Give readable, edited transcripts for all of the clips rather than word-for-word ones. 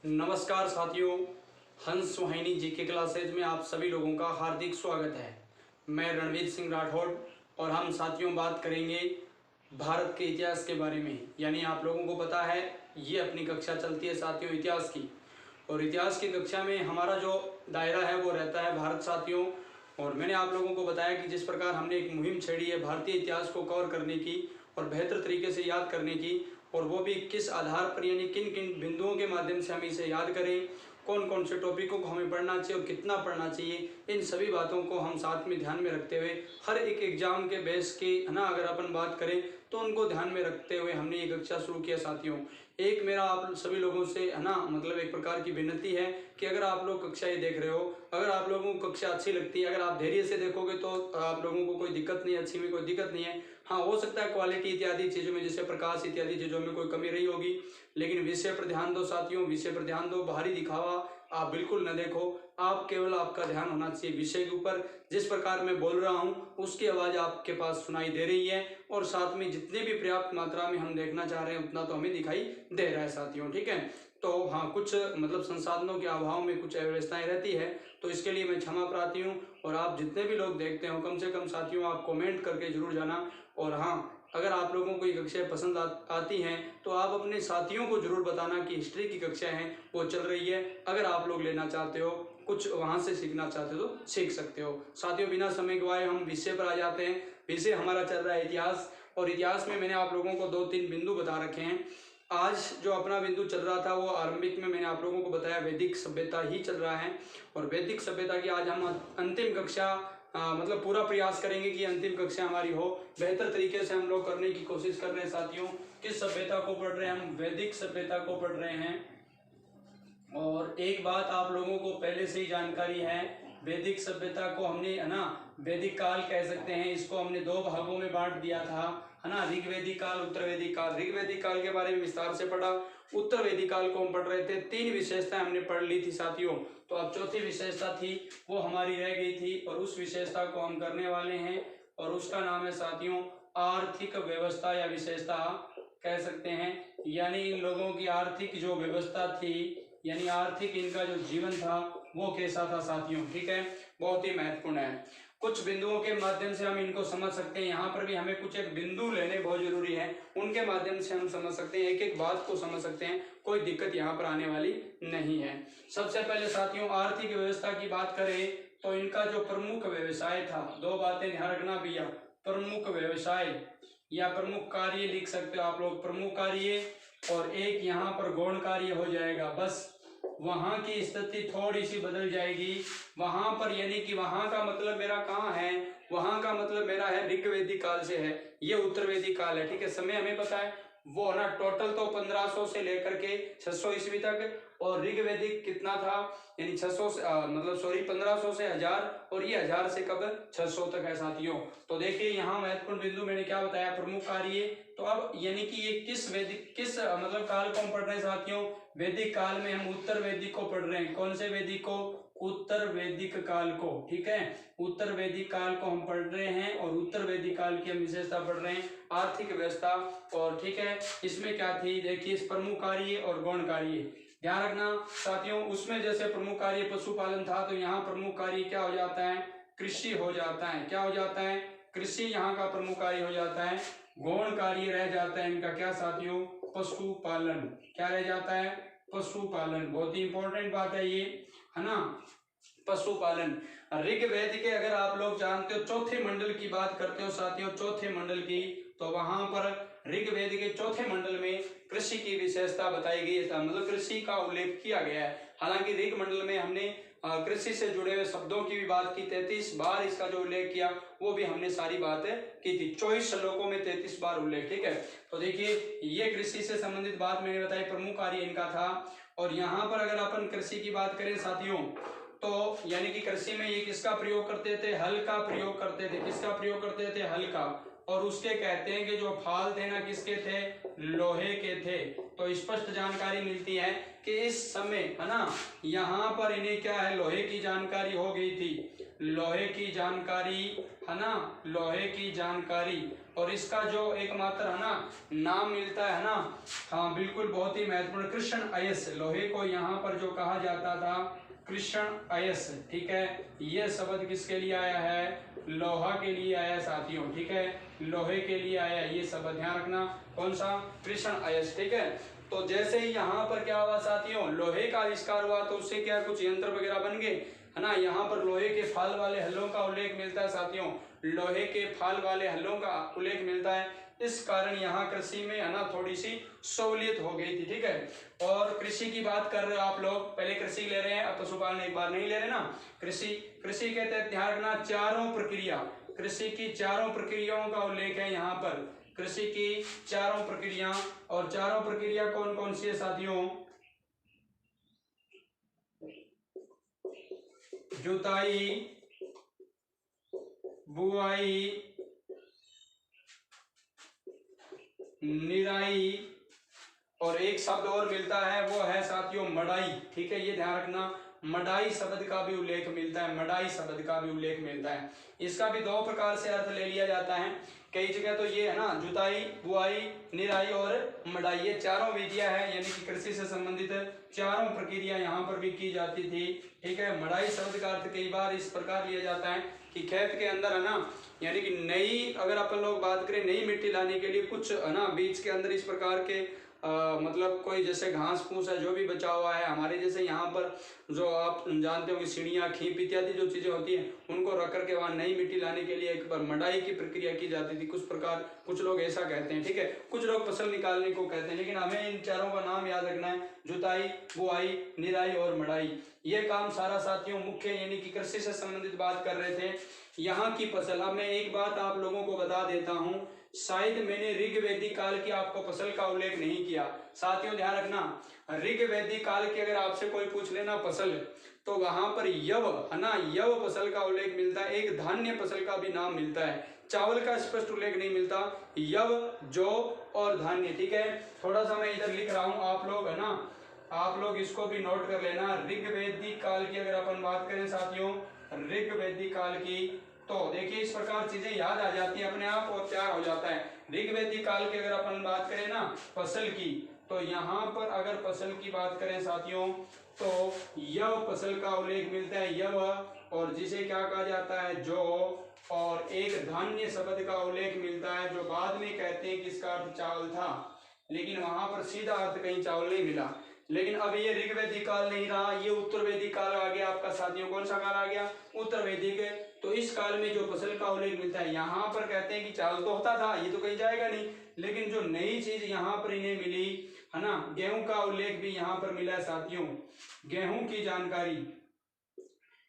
नमस्कार साथियों, हंस वाहिनी जीके क्लासेज में आप सभी लोगों का हार्दिक स्वागत है। मैं रणवीर सिंह राठौड़ और हम साथियों बात करेंगे भारत के इतिहास के बारे में। यानी आप लोगों को पता है ये अपनी कक्षा चलती है साथियों इतिहास की, और इतिहास की कक्षा में हमारा जो दायरा है वो रहता है भारत साथियों। और मैंने आप लोगों को बताया कि जिस प्रकार हमने एक मुहिम छेड़ी है भारतीय इतिहास को कवर करने की और बेहतर तरीके से याद करने की, और वो भी किस आधार पर, यानी किन किन बिंदुओं के माध्यम से हम इसे याद करें, कौन कौन से टॉपिकों को हमें पढ़ना चाहिए और कितना पढ़ना चाहिए, इन सभी बातों को हम साथ में ध्यान में रखते हुए हर एक एग्जाम के बेस के है ना, अगर अपन बात करें तो उनको ध्यान में रखते हुए हमने ये कक्षा शुरू किया साथियों। एक मेरा आप सभी लोगों से है ना, मतलब एक प्रकार की विनती है कि अगर आप लोग कक्षा ये देख रहे हो, अगर आप लोगों को कक्षा अच्छी लगती है, अगर आप धैर्य से देखोगे तो आप लोगों को कोई दिक्कत नहीं है, अच्छी में कोई दिक्कत नहीं है। हाँ, हो सकता है क्वालिटी इत्यादि चीज़ों में, जैसे प्रकाश इत्यादि चीज़ों में कोई कमी रही होगी, लेकिन विषय पर ध्यान दो साथियों, विषय पर ध्यान दो। बाहरी दिखावा आप बिल्कुल न देखो, आप केवल आपका ध्यान होना चाहिए विषय के ऊपर। जिस प्रकार मैं बोल रहा हूँ उसकी आवाज़ आपके पास सुनाई दे रही है, और साथ में जितने भी पर्याप्त मात्रा में हम देखना चाह रहे हैं उतना तो हमें दिखाई दे रहा है साथियों, ठीक है। तो हाँ, कुछ मतलब संसाधनों के अभाव में कुछ अव्यवस्थाएं रहती है, तो इसके लिए मैं क्षमा प्रार्थी हूँ। और आप जितने भी लोग देखते हो कम से कम साथियों आप कमेंट करके जरूर जाना। और हाँ, अगर आप लोगों को ये कक्षाएं पसंद आती हैं तो आप अपने साथियों को जरूर बताना कि हिस्ट्री की कक्षाएं हैं वो चल रही है। अगर आप लोग लेना चाहते हो, कुछ वहाँ से सीखना चाहते हो तो सीख सकते हो साथियों। बिना समय गवाए हम विषय पर आ जाते हैं। विषय हमारा चल रहा है इतिहास, और इतिहास में मैंने आप लोगों को 2-3 बिंदु बता रखे हैं। आज जो अपना बिंदु चल रहा था वो आरंभिक में मैंने आप लोगों को बताया वैदिक सभ्यता ही चल रहा है, और वैदिक सभ्यता की आज हम अंतिम कक्षा मतलब पूरा प्रयास करेंगे कि अंतिम कक्षा हमारी हो, बेहतर तरीके से हम लोग करने की कोशिश कर रहे हैं साथियों। किस सभ्यता को पढ़ रहे हैं हम? वैदिक सभ्यता को पढ़ रहे हैं। और एक बात आप लोगों को पहले से ही जानकारी है, वैदिक सभ्यता को हमने है ना वैदिक काल कह सकते हैं, इसको हमने 2 भागों में बांट दिया था है ना, ऋग्वैदिक काल, उत्तर वैदिक काल। ऋग्वैदिक काल के बारे में विस्तार से पढ़ा, उत्तर वैदिक काल को हम पढ़ रहे थे। 3 विशेषताएं हमने पढ़ ली थी साथियों, तो अब चौथी विशेषता थी वो हमारी रह गई थी, और उस विशेषता को हम करने वाले हैं, और उसका नाम है साथियों आर्थिक व्यवस्था या विशेषता कह सकते हैं। यानी इन लोगों की आर्थिक जो व्यवस्था थी, यानी आर्थिक इनका जो जीवन था वो कैसा था साथियों, ठीक है, बहुत ही महत्वपूर्ण है। कुछ बिंदुओं के माध्यम से हम इनको समझ सकते हैं। यहाँ पर भी हमें कुछ एक बिंदु लेने बहुत जरूरी है, उनके माध्यम से हम समझ सकते हैं, एक एक बात को समझ सकते हैं, कोई दिक्कत यहाँ पर आने वाली नहीं है। सबसे पहले साथियों आर्थिक व्यवस्था की बात करें तो इनका जो प्रमुख व्यवसाय था, 2 बातें ध्यान रखना भैया, प्रमुख व्यवसाय या प्रमुख कार्य लिख सकते हो आप लोग, प्रमुख कार्य, और एक यहाँ पर गौण कार्य हो जाएगा। बस वहां की स्थिति थोड़ी सी बदल जाएगी वहां पर, यानी कि वहां का मतलब मेरा कहाँ है, वहां का मतलब मेरा है ऋग्वैदिक काल से है, ये उत्तर वैदिक काल है, ठीक है। समय हमें पता है वो ना टोटल तो 1500 से लेकर के 600 ईस्वी तक, और ऋग्वैदिक कितना था, यानी 600 मतलब सॉरी 1500 से 1000, और ये 1000 से कब 600 तक है साथियों। तो देखिए यहाँ महत्वपूर्ण बिंदु मैंने क्या बताया, प्रमुख कार्य। तो अब यानी कि ये किस मतलब काल को हम पढ़ रहे हैं साथियों, वैदिक काल में हम उत्तर वैदिक को पढ़ रहे हैं। कौन से वैदिक को? उत्तर वैदिक काल को, ठीक है, उत्तर वैदिक काल को हम पढ़ रहे हैं, और उत्तर वैदिक काल की हम विशेषता पढ़ रहे हैं आर्थिक व्यवस्था। और ठीक है, इसमें क्या थी देखिए, प्रमुख कार्य और गौण कार्य ध्यान रखना साथियों। उसमें जैसे प्रमुख कार्य पशुपालन था, तो यहाँ प्रमुख कार्य क्या हो जाता है, कृषि हो जाता है। क्या हो जाता है? कृषि यहाँ का प्रमुख कार्य हो जाता है। गौण कार्य रह जाता है इनका क्या साथियों, पशुपालन। क्या रह जाता है? पशुपालन। बहुत ही इंपॉर्टेंट बात है ये, है ना, पशुपालन। ऋग्वेद के अगर आप लोग जानते हो चौथे मंडल की बात करते हो साथियों, चौथे मंडल की, तो वहां पर ऋग्वेद के चौथे मंडल में कृषि की विशेषता बताई गई है, मतलब कृषि का उल्लेख किया गया है। हालांकि ऋग मंडल में हमने कृषि से जुड़े हुए शब्दों की भी बात की, 33 बार इसका जो उल्लेख किया वो भी हमने सारी बातें की थी, 24 श्लोकों में 33 बार उल्लेख, ठीक है। तो देखिए ये कृषि से संबंधित बात मैंने बताई, प्रमुख कार्य इनका था। और यहाँ पर अगर अपन कृषि की बात करें साथियों, तो यानी कि कृषि में ये किसका प्रयोग करते थे, हल का प्रयोग करते थे। किसका प्रयोग करते थे, हल का। और उसके कहते हैं कि जो फाल थे ना किसके थे, लोहे के थे। तो स्पष्ट जानकारी मिलती है कि इस समय है ना यहाँ पर इन्हें क्या है, लोहे की जानकारी हो गई थी, लोहे की जानकारी है ना, लोहे की जानकारी। और इसका जो एकमात्र है ना नाम मिलता है ना, हाँ बिल्कुल बहुत ही महत्वपूर्ण, कृष्ण अयस। लोहे को यहाँ पर जो कहा जाता था कृष्ण अयस, ठीक है। ये शब्द किसके लिए आया है, लोहा के लिए आया साथियों, ठीक है, लोहे के लिए आया ये शब्द, ध्यान रखना। कौन सा, कृष्ण अयस, ठीक है। तो जैसे ही यहाँ पर क्या हुआ साथियों, लोहे का आविष्कार हुआ तो उससे क्या कुछ यंत्र वगैरह बन गए, है ना। यहाँ पर लोहे के फाल वाले हलों का उल्लेख मिलता है साथियों, लोहे के फाल वाले हलों का उल्लेख मिलता है। इस कारण यहाँ कृषि में है ना थोड़ी सी सहूलियत हो गई थी, ठीक है। और कृषि की बात कर रहे हो आप लोग, पहले कृषि ले रहे हैं, अब पशुपालन एक बार नहीं ले रहे ना। कृषि, कृषि के तहत ध्यान रखना चारों प्रक्रिया, कृषि की चारों प्रक्रियाओं का उल्लेख है यहाँ पर, कृषि की चारों प्रक्रिया। और चारों प्रक्रिया कौन कौन सी है साथियों, जुताई, बुआई, निराई, और एक शब्द और मिलता है वो है साथियों मड़ाई, ठीक है। ये ध्यान रखना, मड़ाई शब्द का भी उल्लेख मिलता है, मड़ाई शब्द का भी उल्लेख मिलता है। इसका भी दो प्रकार से अर्थ ले लिया जाता है कई जगह, तो ये है ना जुताई, बुआई, निराई और मड़ाई, ये चारों विधियां हैं, यानी कि कृषि से संबंधित चारों प्रक्रिया यहाँ पर भी की जाती थी, ठीक है। मड़ाई शब्द का अर्थ कई बार इस प्रकार लिया जाता है कि खेत के अंदर है ना, यानी कि नई, अगर अपन लोग बात करें नई मिट्टी लाने के लिए कुछ है ना बीज के अंदर इस प्रकार के मतलब कोई जैसे घास फूस है जो भी बचा हुआ है, हमारे जैसे यहाँ पर जो आप जानते हो कि सीढ़ियाँ, खींप इत्यादि जो चीजें होती हैं उनको रख करके वहाँ नई मिट्टी लाने के लिए एक बार मड़ाई की प्रक्रिया की जाती थी। कुछ प्रकार, कुछ लोग ऐसा कहते हैं, ठीक है, कुछ लोग फसल निकालने को कहते हैं, लेकिन हमें इन चारों का नाम याद रखना है, जुताई, बुआई, निराई और मड़ाई। ये काम सारा साथियों मुख्य यानी कि कृषि से संबंधित बात कर रहे थे। यहाँ की फसल, अब मैं एक बात आप लोगों को बता देता हूँ, शायद मैंने ऋग्वेदिक काल की आपको फसल का उल्लेख नहीं किया साथियों, ध्यान रखना। ऋग्वेदिक काल की अगर आपसे कोई पूछ लेना फसल, तो वहां पर यव है ना, यव फसल का उल्लेख मिलता है। एक धान्य फसल का भी नाम मिलता है, चावल का स्पष्ट उल्लेख नहीं मिलता, यव, जौ और धान्य, ठीक है। थोड़ा सा मैं इधर लिख रहा हूँ, आप लोग है ना, आप लोग इसको भी नोट कर लेना। ऋग्वेदिक काल की अगर अपन बात करें साथियों, ऋग्वेदिक काल की, तो देखिए इस प्रकार चीजें याद आ जाती है अपने आप और तैयार हो जाता है। ऋग्वेदिक काल की अगर अपन बात करें ना फसल की, तो यहाँ पर अगर फसल की बात करें साथियों, तो यव फसल का उल्लेख मिलता है, यव, और जिसे क्या कहा जाता है, जौ, और एक धान्य शब्द का उल्लेख मिलता है जो बाद में कहते हैं कि इसका अर्थ चावल था, लेकिन वहां पर सीधा अर्थ कहीं चावल नहीं मिला। लेकिन अब ये ऋग्वेदिक काल नहीं रहा, ये उत्तर वैदिक काल आ गया आपका साथियों। कौन सा काल आ गया, उत्तर वैदिक। तो इस काल में जो फसल का उल्लेख मिलता है, यहाँ पर कहते हैं कि चावल तो होता था, ये तो कहीं जाएगा नहीं, लेकिन जो नई चीज यहाँ पर इन्हें मिली है ना, गेहूं का उल्लेख भी यहाँ पर मिला है साथियों। गेहूं की जानकारी,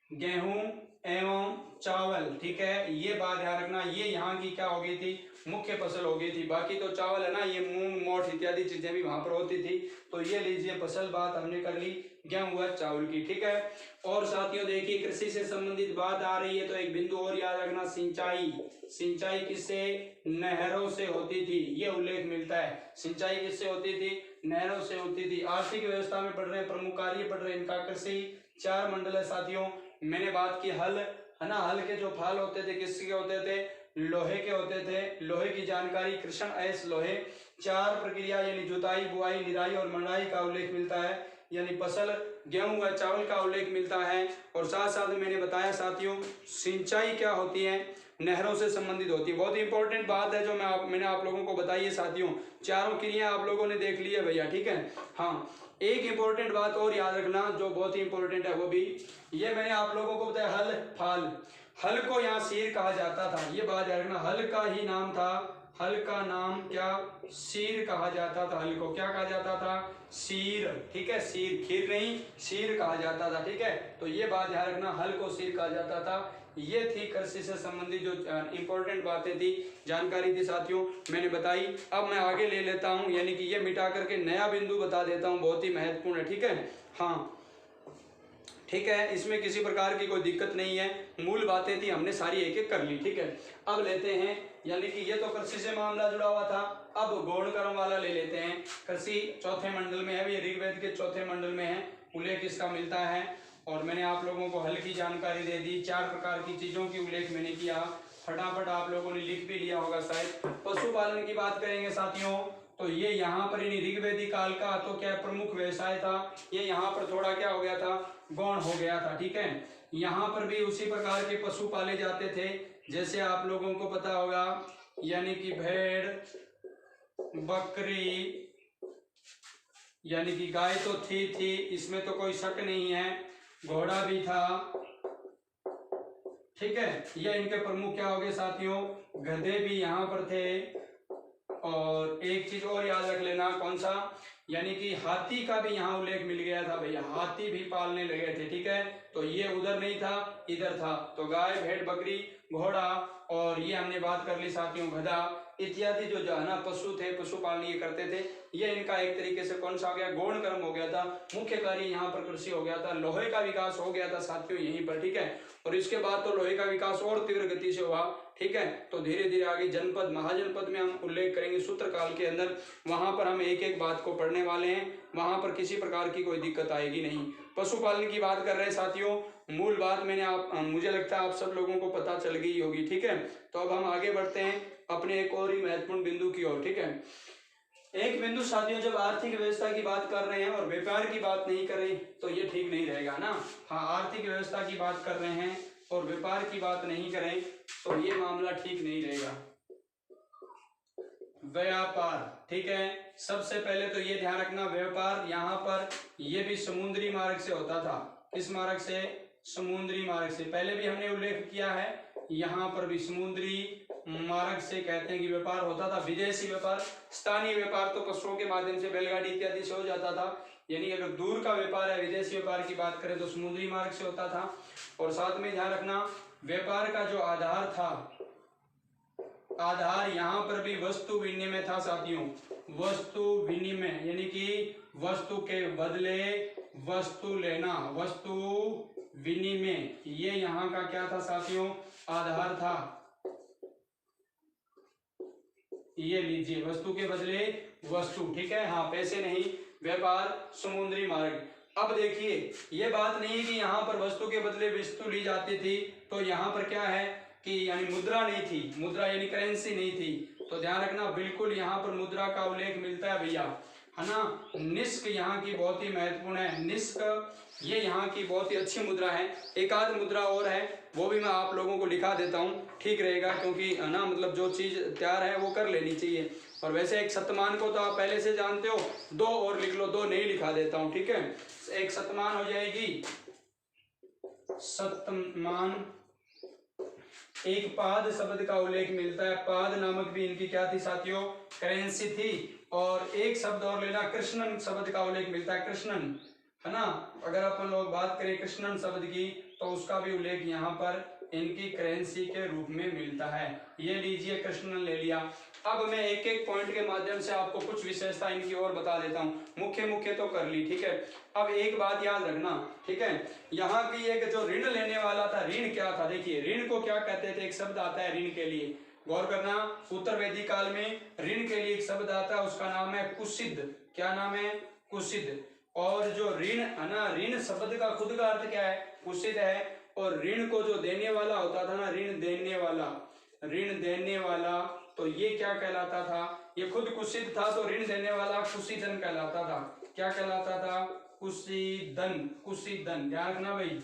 गेहूं एवं चावल, ठीक है, ये बात ध्यान रखना, ये यहाँ की क्या हो गई थी, मुख्य फसल हो गई थी। बाकी तो चावल है ना, ये मूंग, मोठ इत्यादि चीजें भी वहां पर होती थी। तो ये लीजिए फसल बात हमने कर ली गेहूं व चावल की, ठीक है। और साथियों देखिए कृषि से संबंधित बात आ रही है तो एक बिंदु और याद रखना, सिंचाई। सिंचाई किससे, नहरों से होती थी, ये उल्लेख मिलता है। सिंचाई किससे होती थी, नहरों से होती थी। आर्थिक व्यवस्था में पढ़ रहे हैं, प्रमुख कार्य पढ़ रहे हैं इनका, कृषि चार मंडल है साथियों। मैंने बात की हल है ना, हल के जो फाल होते थे किसके होते थे, लोहे के होते थे। लोहे की जानकारी कृष्ण एस लोहे। चार प्रक्रिया यानी जुताई, बुआई, निराई और मंडाई का उल्लेख मिलता है, यानी फसल गेहूं व चावल का उल्लेख मिलता है। और साथ साथ मैंने बताया साथियों सिंचाई क्या होती है, नहरों से संबंधित होती है। बहुत इंपॉर्टेंट बात है जो मैंने आप लोगों को बताई है साथियों। चारों क्रिया आप लोगों ने देख ली है भैया, ठीक है। हाँ, एक इंपॉर्टेंट बात और याद रखना जो बहुत ही इंपॉर्टेंट है, वो भी ये मैंने आप लोगों को बताया, हल फाल। हल को यहाँ शीर कहा जाता था, ये बात याद रखना, हल का ही नाम था, हल का नाम क्या, शीर कहा जाता था। हल को क्या कहा जाता था, शीर, ठीक है, शीर, खीर नहीं, शीर कहा जाता था, ठीक है। तो ये बात ध्यान रखना, हल को शीर कहा जाता था। ये थी कृषि से संबंधित जो इंपॉर्टेंट बातें थी, जानकारी थी साथियों, मैंने बताई। अब मैं आगे ले लेता हूँ, यानी कि ये मिटा करके नया बिंदु बता देता हूँ, बहुत ही महत्वपूर्ण है, ठीक है। हाँ, ठीक है, इसमें किसी प्रकार की कोई दिक्कत नहीं है, मूल बातें थी हमने सारी एक एक कर ली। ठीक है, अब लेते हैं, यानी कि ये तो कृषि से मामला जुड़ा हुआ था। अब गौण कर्म वाला ले लेते हैं। कृषि चौथे मंडल में है, ये ऋग्वेद के चौथे मंडल में है, उल्लेख इसका मिलता है। और मैंने आप लोगों को हल की जानकारी दे दी, 4 प्रकार की चीजों की उल्लेख मैंने किया, फटाफट आप लोगों ने लिख भी लिया होगा शायद। पशुपालन की बात करेंगे साथियों, तो ये यहाँ पर ऋग्वेदी काल का तो क्या प्रमुख व्यवसाय था, ये यहाँ पर थोड़ा क्या हो गया था, गौण हो गया था। ठीक है, यहाँ पर भी उसी प्रकार के पशु पाले जाते थे, जैसे आप लोगों को पता होगा, यानी कि भेड़, बकरी, यानी कि गाय तो थी, इसमें तो कोई शक नहीं है, घोड़ा भी था। ठीक है, ये इनके प्रमुख क्या हो गए साथियों, गधे भी यहाँ पर थे। और एक चीज और याद रख लेना, कौन सा, यानी कि हाथी का भी यहाँ उल्लेख मिल गया था भैया, हाथी भी पालने लगे थे। ठीक है, तो ये उधर नहीं था, इधर था। तो गाय, भेड़, बकरी, घोड़ा, और ये हमने बात कर ली साथियों, गधा इत्यादि जो है ना पशु थे, पशु पालन ये करते थे। ये इनका एक तरीके से कौन सा हो गया, गौण कर्म हो गया था। मुख्य कार्य यहाँ पर कृषि हो गया था। लोहे का विकास हो गया था साथियों यहीं पर। ठीक है, और इसके बाद तो लोहे का विकास और तीव्र गति से हुआ। ठीक है, तो धीरे धीरे आगे जनपद, महाजनपद में हम उल्लेख करेंगे सूत्र काल के अंदर, वहां पर हम एक एक बात को पढ़ने वाले हैं, वहां पर किसी प्रकार की कोई दिक्कत आएगी नहीं। पशुपालन की बात कर रहे हैं साथियों, मूल बात मुझे लगता है आप सब लोगों को पता चल गई होगी। ठीक है, तो अब हम आगे बढ़ते हैं अपने एक और ही महत्वपूर्ण बिंदु की ओर। ठीक है, एक बिंदु साथियों, जब आर्थिक व्यवस्था की बात कर रहे हैं और व्यापार की बात नहीं करें तो ये ठीक नहीं रहेगा ना। हाँ, आर्थिक व्यवस्था की बात कर रहे हैं और व्यापार की बात नहीं करें तो ये मामला ठीक नहीं रहेगा। व्यापार, ठीक है, सबसे पहले तो ये ध्यान रखना, व्यापार यहाँ पर ये भी समुद्री मार्ग से होता था। किस मार्ग से, समुद्री मार्ग से। पहले भी हमने उल्लेख किया है, यहाँ पर भी समुद्री मार्ग से कहते हैं कि व्यापार होता था। विदेशी व्यापार, स्थानीय व्यापार तो पशुओं के माध्यम से, बैलगाड़ी इत्यादि से हो जाता था, यानी अगर दूर का व्यापार है, विदेशी व्यापार की बात करें तो समुद्री मार्ग से होता था। और साथ में ध्यान रखना, व्यापार का जो आधार था, आधार यहाँ पर भी वस्तु विनिमय था साथियों। वस्तु विनिमय यानी कि वस्तु के बदले वस्तु लेना, वस्तु विनिमय, ये यहाँ का क्या था साथियों, आधार था। ये लीजिए, वस्तु के बदले वस्तु। ठीक है, हाँ, पैसे नहीं, व्यापार, समुद्री मार्ग। अब देखिए, ये बात नहीं कि यहाँ पर वस्तु के बदले वस्तु ली जाती थी, तो यहाँ पर क्या है कि यानी मुद्रा नहीं थी, मुद्रा यानी करेंसी नहीं थी। तो ध्यान रखना, बिल्कुल यहाँ पर मुद्रा का उल्लेख मिलता है भैया, है ना। निष्क यहाँ की बहुत ही महत्वपूर्ण है, निष्क ये यहाँ की बहुत ही अच्छी मुद्रा है। एक आध मुद्रा और है, वो भी मैं आप लोगों को लिखा देता हूँ, ठीक रहेगा, क्योंकि है ना, मतलब जो चीज तैयार है वो कर लेनी चाहिए। और वैसे एक शतमान को तो आप पहले से जानते हो, 2 और लिख लो, 2 नहीं लिखा देता हूँ। ठीक है, एक शतमान हो जाएगी, शतमान। एक पाद शब्द का उल्लेख मिलता है, पाद नामक भी इनकी क्या थी साथियों, करेंसी थी। और एक शब्द और लेना, कृष्णन शब्द का उल्लेख मिलता है, कृष्णन, है ना। अगर अपन लोग बात करें कृष्णन शब्द की, तो उसका भी उल्लेख यहाँ पर इनकी करेंसी के रूप में मिलता है। ये लीजिए, कृष्णन ले लिया। अब मैं एक एक पॉइंट के माध्यम से आपको कुछ विशेषता इनकी और बता देता हूँ। मुख्य तो कर ली, ठीक है। अब एक बात याद रखना, ठीक है, यहाँ की एक जो ऋण लेने वाला था, ऋण क्या था, देखिए ऋण को क्या कहते थे, एक शब्द आता है ऋण के लिए, गौर करना। उत्तर वैदिक काल में ऋण के लिए एक शब्द आता है, उसका नाम है कुसिद। क्या नाम है, कुसिद। और जो ऋण है ना, ऋण शब्द का खुद का अर्थ क्या है, कुसिद है। और ऋण को जो देने वाला होता था ना, ऋण देने वाला, ऋण देने वाला, तो ये क्या कहलाता था, ये खुद कुसिद था, तो ऋण देने वाला कुसीदन कहलाता था। क्या कहलाता था, कुसीदन, कुसीदन। ध्यान रखना भाई,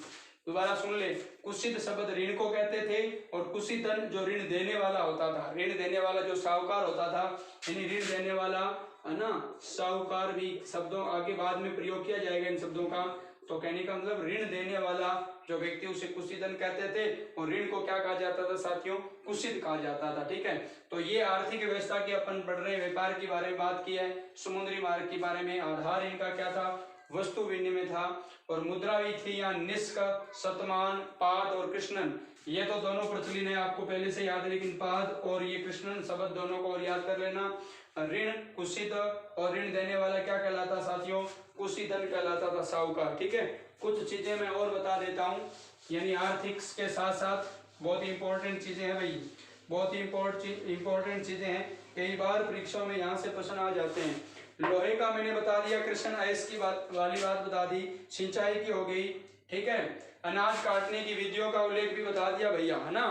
दोबारा सुन ले, कुसिद शब्द ऋण को कहते थे, और कुसीदन जो ऋण देने वाला होता था, ऋण देने वाला जो साहूकार होता था, यानी ऋण देने वाला, है ना, साहूकार भी शब्दों आगे बाद में प्रयोग किया जाएगा इन शब्दों का। तो कहने का मतलब ऋण देने वाला जो व्यक्ति, उसे कुसीदन कहते थे, और ऋण को क्या कहा जाता था साथियों, कुसिद कहा जाता था। ठीक है, तो ये आर्थिक व्यवस्था की अपन पढ़ रहे, व्यापार के बारे में बात की है, समुद्री मार्ग के बारे में। आधार इनका क्या था, वस्तु विनिमय था, और मुद्रा भी थी यहाँ निष्क, शतमान, पाद और कृष्णन। ये तो दोनों प्रचलित है, आपको पहले से याद है, लेकिन पाद और ये कृष्णन शब्द दोनों को और याद कर लेना। ऋण कुसिद, और ऋण देने वाला क्या कहलाता साथियों, कुसीदन कहलाता था, साहूकार। ठीक है, कुछ चीजें मैं और बता देता हूँ, यानी आर्थिक्स के साथ साथ बहुत ही इंपॉर्टेंट चीजें हैं भाई, बहुत ही इंपॉर्टेंट चीजें हैं। कई बार परीक्षाओं में यहाँ से प्रश्न आ जाते हैं। लोहे का मैंने बता दिया, कृष्ण आइस की बात वाली बात बता दी, सिंचाई की हो गई, ठीक है। अनाज काटने की विधियों का उल्लेख भी बता दिया भैया, है ना।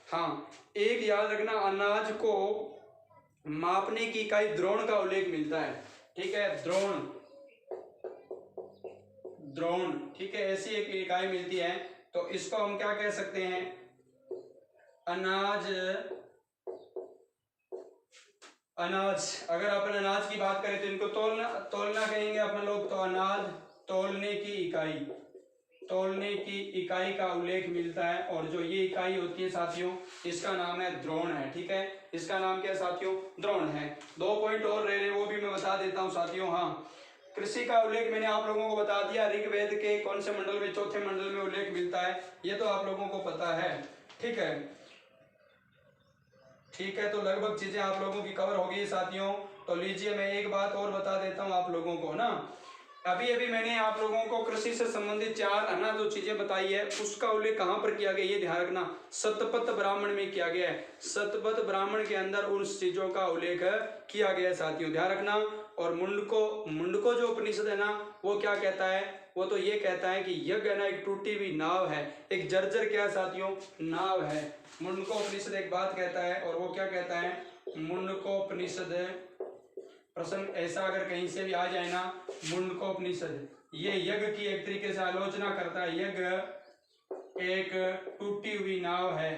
हाँ, एक याद रखना, अनाज को मापने की इकाई द्रोण का उल्लेख मिलता है, ठीक है। द्रोण, द्रोण, ठीक है, ऐसी एक इकाई मिलती है। तो इसको हम क्या कह सकते हैं, अनाज, अनाज, अगर अपन अनाज की बात करें तो इनको तोलना, तोलना कहेंगे अपन लोग, तो अनाज तोलने की इकाई, तोलने की इकाई का उल्लेख मिलता है। और जो ये इकाई होती है साथियों, इसका नाम है द्रोण है, ठीक है। इसका नाम क्या है साथियों, द्रोण है। 2 पॉइंट और रह रहे, वो भी मैं बता देता हूँ साथियों। हाँ, कृषि का उल्लेख मैंने आप लोगों को बता दिया, ऋग्वेद के कौन से मंडल में, चौथे मंडल में उल्लेख मिलता है, ये तो आप लोगों को पता है, ठीक है। ठीक है, तो लगभग चीजें आप लोगों की कवर हो गई साथियों। तो लीजिए मैं एक बात और बता देता हूँ आप लोगों को ना। अभी अभी मैंने आप लोगों को कृषि से संबंधित 4 अन्य जो चीजें बताई है, उसका उल्लेख कहाँ पर किया गया, ये ध्यान रखना, शतपथ ब्राह्मण में किया गया है। शतपथ ब्राह्मण के अंदर उन चीजों का उल्लेख किया गया है साथियों, ध्यान रखना। और मुंडको जो उपनिषद है ना, वो क्या कहता है, वो तो ये कहता है कि यज्ञ ना एक टूटी हुई नाव है, एक जर्जर क्या है साथियों, नाव है। मुंडको उपनिषद एक बात कहता है, और वो क्या कहता है, मुंडको उपनिषद, प्रश्न ऐसा अगर कहीं से भी आ जाए ना, मुंडकोपनिषद ये यज्ञ की एक तरीके से आलोचना करता है। यज्ञ एक टूटी हुई नाव है,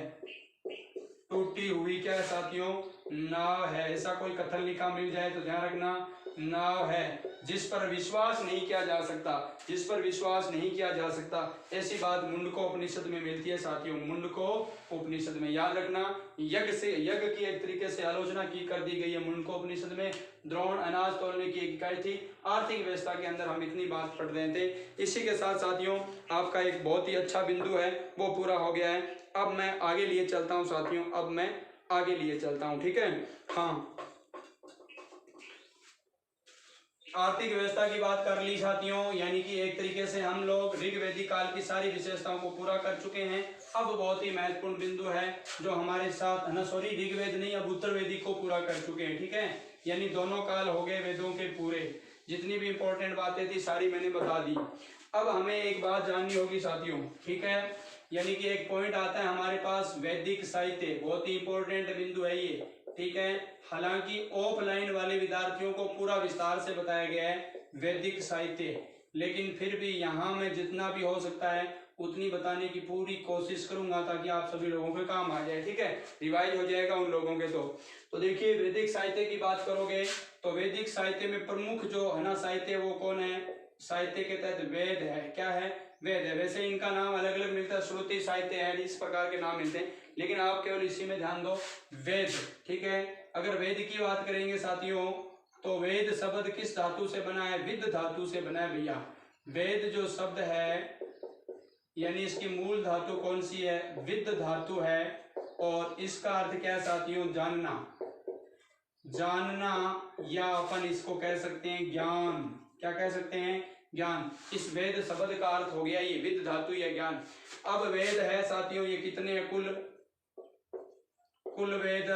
टूटी हुई क्या है साथियों, नाव है। ऐसा कोई कथन लिखा मिल जाए तो ध्यान रखना, नाव है जिस पर विश्वास नहीं किया जा सकता, जिस पर विश्वास नहीं किया जा सकता, ऐसी बात मुंडको उपनिषद में मिलती है साथियों, मुंडको उपनिषद में। याद रखना, यज्ञ की एक तरीके से आलोचना की कर दी गई है मुंडको उपनिषद में। द्रोण अनाज तोलने की एक इकाई थी। आर्थिक व्यवस्था के अंदर हम इतनी बात पढ़ रहे थे। इसी के साथ साथियों आपका एक बहुत ही अच्छा बिंदु है वो पूरा हो गया है। अब मैं आगे लिए चलता हूँ साथियों, अब मैं आगे लिए चलता हूँ, ठीक है। हाँ, आर्थिक व्यवस्था की बात कर ली साथियों, यानी कि एक तरीके से हम लोग ऋग्वेदिक काल की सारी विशेषताओं को पूरा कर चुके हैं। अब बहुत ही महत्वपूर्ण बिंदु है जो हमारे साथ, ना सॉरी ऋग्वेद नहीं, अब उत्तर वेदिक को पूरा कर चुके हैं, ठीक है। यानी दोनों काल हो गए वेदों के पूरे, जितनी भी इंपॉर्टेंट बातें थी सारी मैंने बता दी। अब हमें एक बात जाननी होगी साथियों, ठीक है, यानी कि एक पॉइंट आता है हमारे पास वैदिक साहित्य, बहुत ही इंपॉर्टेंट बिंदु है ये, ठीक है। हालांकि ऑफलाइन वाले विद्यार्थियों को पूरा विस्तार से बताया गया है वैदिक साहित्य, लेकिन फिर भी यहाँ में जितना भी हो सकता है उतनी बताने की पूरी कोशिश करूंगा ताकि आप सभी लोगों के काम आ जाए, ठीक है, रिवाइज हो जाएगा उन लोगों के। तो देखिए वैदिक साहित्य की बात करोगे तो वैदिक साहित्य में प्रमुख जो है ना साहित्य, वो कौन है, साहित्य के तहत वेद है, क्या है, वेद है। वैसे इनका नाम अलग अलग मिलता है, श्रुति साहित्य है, इस प्रकार के नाम मिलते हैं, लेकिन आप केवल इसी में ध्यान दो, वेद, ठीक है। अगर वेद की बात करेंगे साथियों तो वेद शब्द किस धातु से बना है, विद धातु से बना है भैया। वेद जो शब्द है यानी इसकी मूल धातु कौन सी है, विद धातु है। और इसका अर्थ क्या है साथियों, जानना, जानना, या अपन इसको कह सकते हैं ज्ञान, क्या कह सकते हैं, ज्ञान। इस वेद शब्द का अर्थ हो गया ये विद धातु या ज्ञान। अब वेद है साथियों ये कितने कुल वेद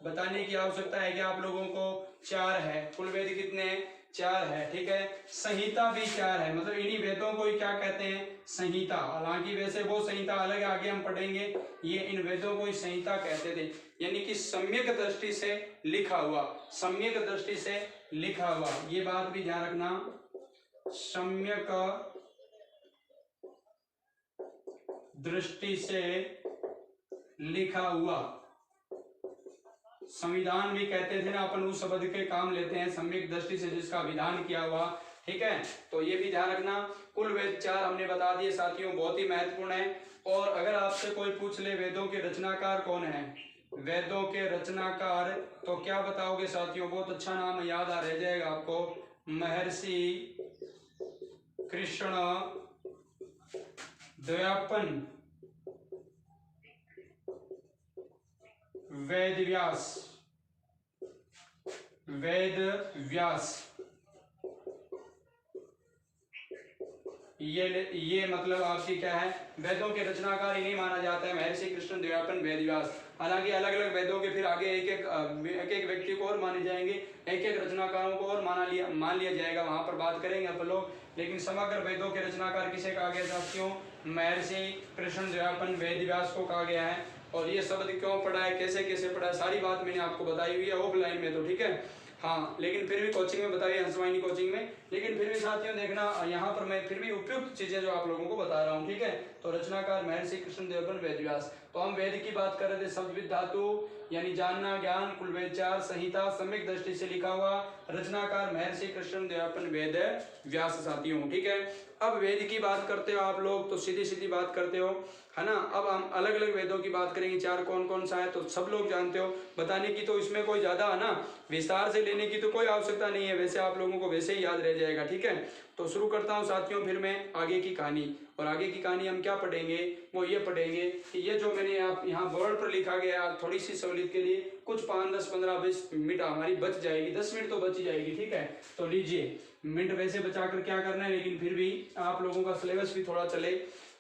बताने की आवश्यकता है कि आप लोगों को 4 है। कुल वेद कितने हैं, 4 है, ठीक है। संहिता भी 4 है, मतलब इन्हीं वेदों को ही क्या कहते हैं, संहिता। हालांकि वैसे वो संहिता अलग आगे हम पढ़ेंगे, ये इन वेदों को ही संहिता कहते थे, यानी कि सम्यक दृष्टि से लिखा हुआ, सम्यक दृष्टि से लिखा हुआ, ये बात भी ध्यान रखना, सम्यक दृष्टि से लिखा हुआ। संविधान भी कहते थे ना अपन, उस शब्द के काम लेते हैं, सम्यक दृष्टि से जिसका विधान किया हुआ, ठीक है। तो ये भी ध्यान रखना। कुल वेद 4 हमने बता दिए साथियों, बहुत ही महत्वपूर्ण है। और अगर आपसे कोई पूछ ले वेदों के रचनाकार कौन है, वेदों के रचनाकार, तो क्या बताओगे साथियों, बहुत अच्छा नाम याद आ रह जाएगा आपको, महर्षि कृष्ण द्वैपायन वेद व्यास, वेद व्यास, ये मतलब आपकी क्या है, वेदों के रचनाकार इन्हीं माना जाता है, महर्षि कृष्णदेवरायन वेदव्यास। हालांकि अलग अलग वेदों के फिर आगे एक एक व्यक्ति को और माने जाएंगे, एक एक रचनाकारों को और मान लिया जाएगा, वहां पर बात करेंगे अपन लोग। लेकिन समग्र वेदों के रचनाकार किसे कहा गया साथियों, महर्षि कृष्णदेवरायन वेदव्यास को कहा गया है। और ये शब्द क्यों पढ़ा है, कैसे कैसे पढ़ा है, सारी बात मैंने आपको बताई हुई है ऑफलाइन में, तो ठीक है। हाँ, लेकिन फिर भी कोचिंग में बताइए, हंसवाहिनी कोचिंग में। लेकिन फिर भी साथियों देखना, यहाँ पर मैं फिर भी उपयुक्त चीजें जो आप लोगों को बता रहा हूँ, ठीक है। तो रचनाकार महर्षि कृष्णदेवरायन वेदव्यास। तो हम वेद की बात कर रहे थे, शब्द विद धातु यानी जानना, ज्ञान, कुल वेद चार, संहिता सम्यक दृष्टि से लिखा हुआ, रचनाकार महर्षि कृष्णदेवरायन वेदव्यास साथियों, ठीक है। अब वेद की बात करते हो आप लोग तो सीधी सीधी बात करते हो, है ना। अब हम अलग अलग वेदों की बात करेंगे, चार कौन कौन सा है तो सब लोग जानते हो, बताने की तो इसमें कोई ज्यादा है ना, विस्तार से लेने की तो कोई आवश्यकता नहीं है, वैसे आप लोगों को वैसे ही याद रह जाएगा, ठीक है। तो शुरू करता हूँ साथियों फिर मैं आगे की कहानी। और आगे की कहानी हम क्या पढ़ेंगे, वो ये पढ़ेंगे कि ये जो मैंने आप यहाँ बोर्ड पर लिखा गया, थोड़ी सी सहूलियत के लिए कुछ 5, 10, 15, 20 मिनट हमारी बच जाएगी, 10 मिनट तो बच ही जाएगी, ठीक है। तो लीजिए, मिनट वैसे बचाकर क्या करना है, लेकिन फिर भी आप लोगों का सिलेबस भी थोड़ा चले।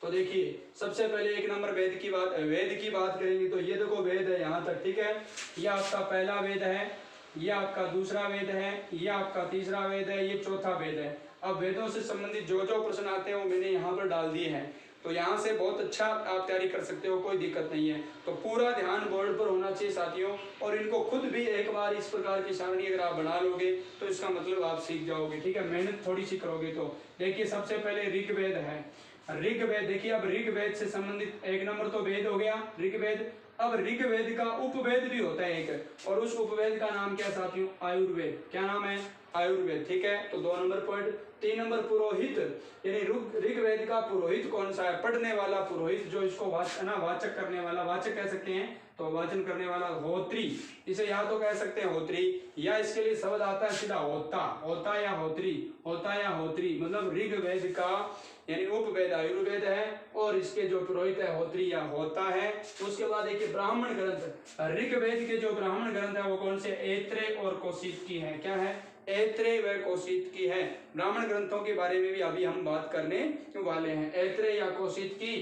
तो देखिए, सबसे पहले एक नंबर वेद की बात करेंगे। तो ये देखो वेद है यहाँ तक, ठीक है। ये आपका पहला वेद है, ये आपका दूसरा वेद है, ये आपका तीसरा वेद है, ये चौथा वेद है। अब वेदों से संबंधित जो जो प्रश्न आते हैं वो मैंने यहाँ पर डाल दिए हैं, तो यहाँ से बहुत अच्छा आप तैयारी कर सकते हो, कोई दिक्कत नहीं है। तो पूरा ध्यान बोर्ड पर होना चाहिए साथियों, और इनको खुद भी एक बार इस प्रकार की सारणी अगर आप बना लोगे तो इसका मतलब आप सीख जाओगे, ठीक है। मेहनत थोड़ी सी करोगे तो। देखिए, सबसे पहले ऋग्वेद है, ऋग्वेद। देखिए, अब ऋग्वेद से संबंधित एक नंबर तो वेद हो गया, ऋग्वेद। अब ऋग्वेद का उपवेद भी होता है एक, और उस उपवेद का नाम क्या साथियों, आयुर्वेद। क्या नाम है, आयुर्वेद, ठीक है। तो 2 नंबर पॉइंट। 3 नंबर पुरोहित, यानी ऋग्वेद का पुरोहित कौन सा है, पढ़ने वाला पुरोहित, जो इसको वाचक करने वाला, वाचक कह सकते हैं, तो वाचन करने वाला होत्री, इसे या तो कह सकते हैं होत्री, या इसके लिए शब्द आता है सीधा होता, होता या होत्री, होता या होत्री। मतलब ऋग्वेद का यानी उपवेद आयुर्वेद है, और इसके जो पुरोहित है होत्री या होता है। उसके बाद देखिए ब्राह्मण ग्रंथ, ऋग्वेद के जो ब्राह्मण ग्रंथ है वो कौन से, ऐत्रेय और कौशिकी है। क्या है, ऐत्रेय व कौशिकी है। ब्राह्मण ग्रंथों के बारे में भी अभी हम बात करने वाले हैं, ऐत्रेय या कौशिकी।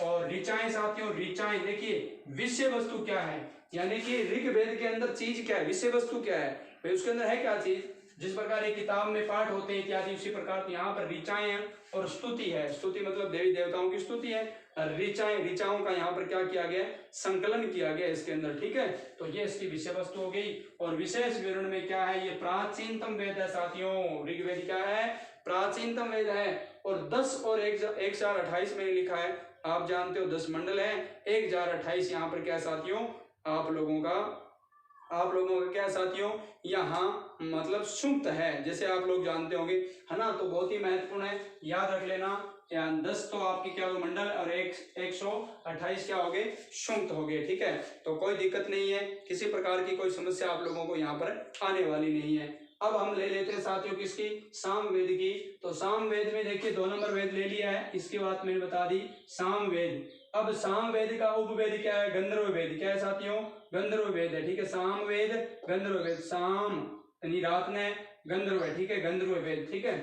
और ऋचाएं साथियों, ऋचाएं देखिए विषय वस्तु क्या है, यानी कि ऋग्वेद के अंदर चीज क्या है, विषय वस्तु क्या है, भाई उसके अंदर है क्या चीज। जिस प्रकार एक किताब में पाठ होते हैं इत्यादि, उसी प्रकार यहाँ पर ऋचाएं हैं और स्तुति है। स्तुति मतलब देवी देवताओं की स्तुति है। ऋचाएं, ऋचाओं का यहाँ पर क्या किया गया, संकलन किया गया इसके अंदर, ठीक है। तो ये इसकी विषय वस्तु हो गई। और विशेष विवरण में क्या है, ये प्राचीनतम वेद है साथियों, ऋग्वेद क्या है, प्राचीनतम वेद है। और 10 और 1028 में लिखा है, आप जानते हो 10 मंडल है, 1028 यहाँ पर क्या साथियों, आप लोगों का क्या साथियों, यहाँ मतलब सूक्त है, जैसे आप लोग जानते होंगे, है ना। तो बहुत ही महत्वपूर्ण है, याद रख लेना। 10 तो आपकी क्या हो मंडल, और 128 क्या हो गए, सूक्त हो गए, ठीक है। तो कोई दिक्कत नहीं है, किसी प्रकार की कोई समस्या आप लोगों को यहाँ पर आने वाली नहीं है। अब हम ले लेते हैं साथियों किसकी, सामवेद की। तो सामवेद में देखिए 2 नंबर वेद ले लिया है, इसकी बात मैंने बता दी, सामवेद। अब सामवेद का उपवेद क्या है, गंधर्व वेद। क्या है साथियों, गंधर्व वेद है, ठीक है। सामवेद गंधर्व वेद, साम यानी रात में, गंधर्व है, ठीक है, गंधर्व वेद, ठीक है।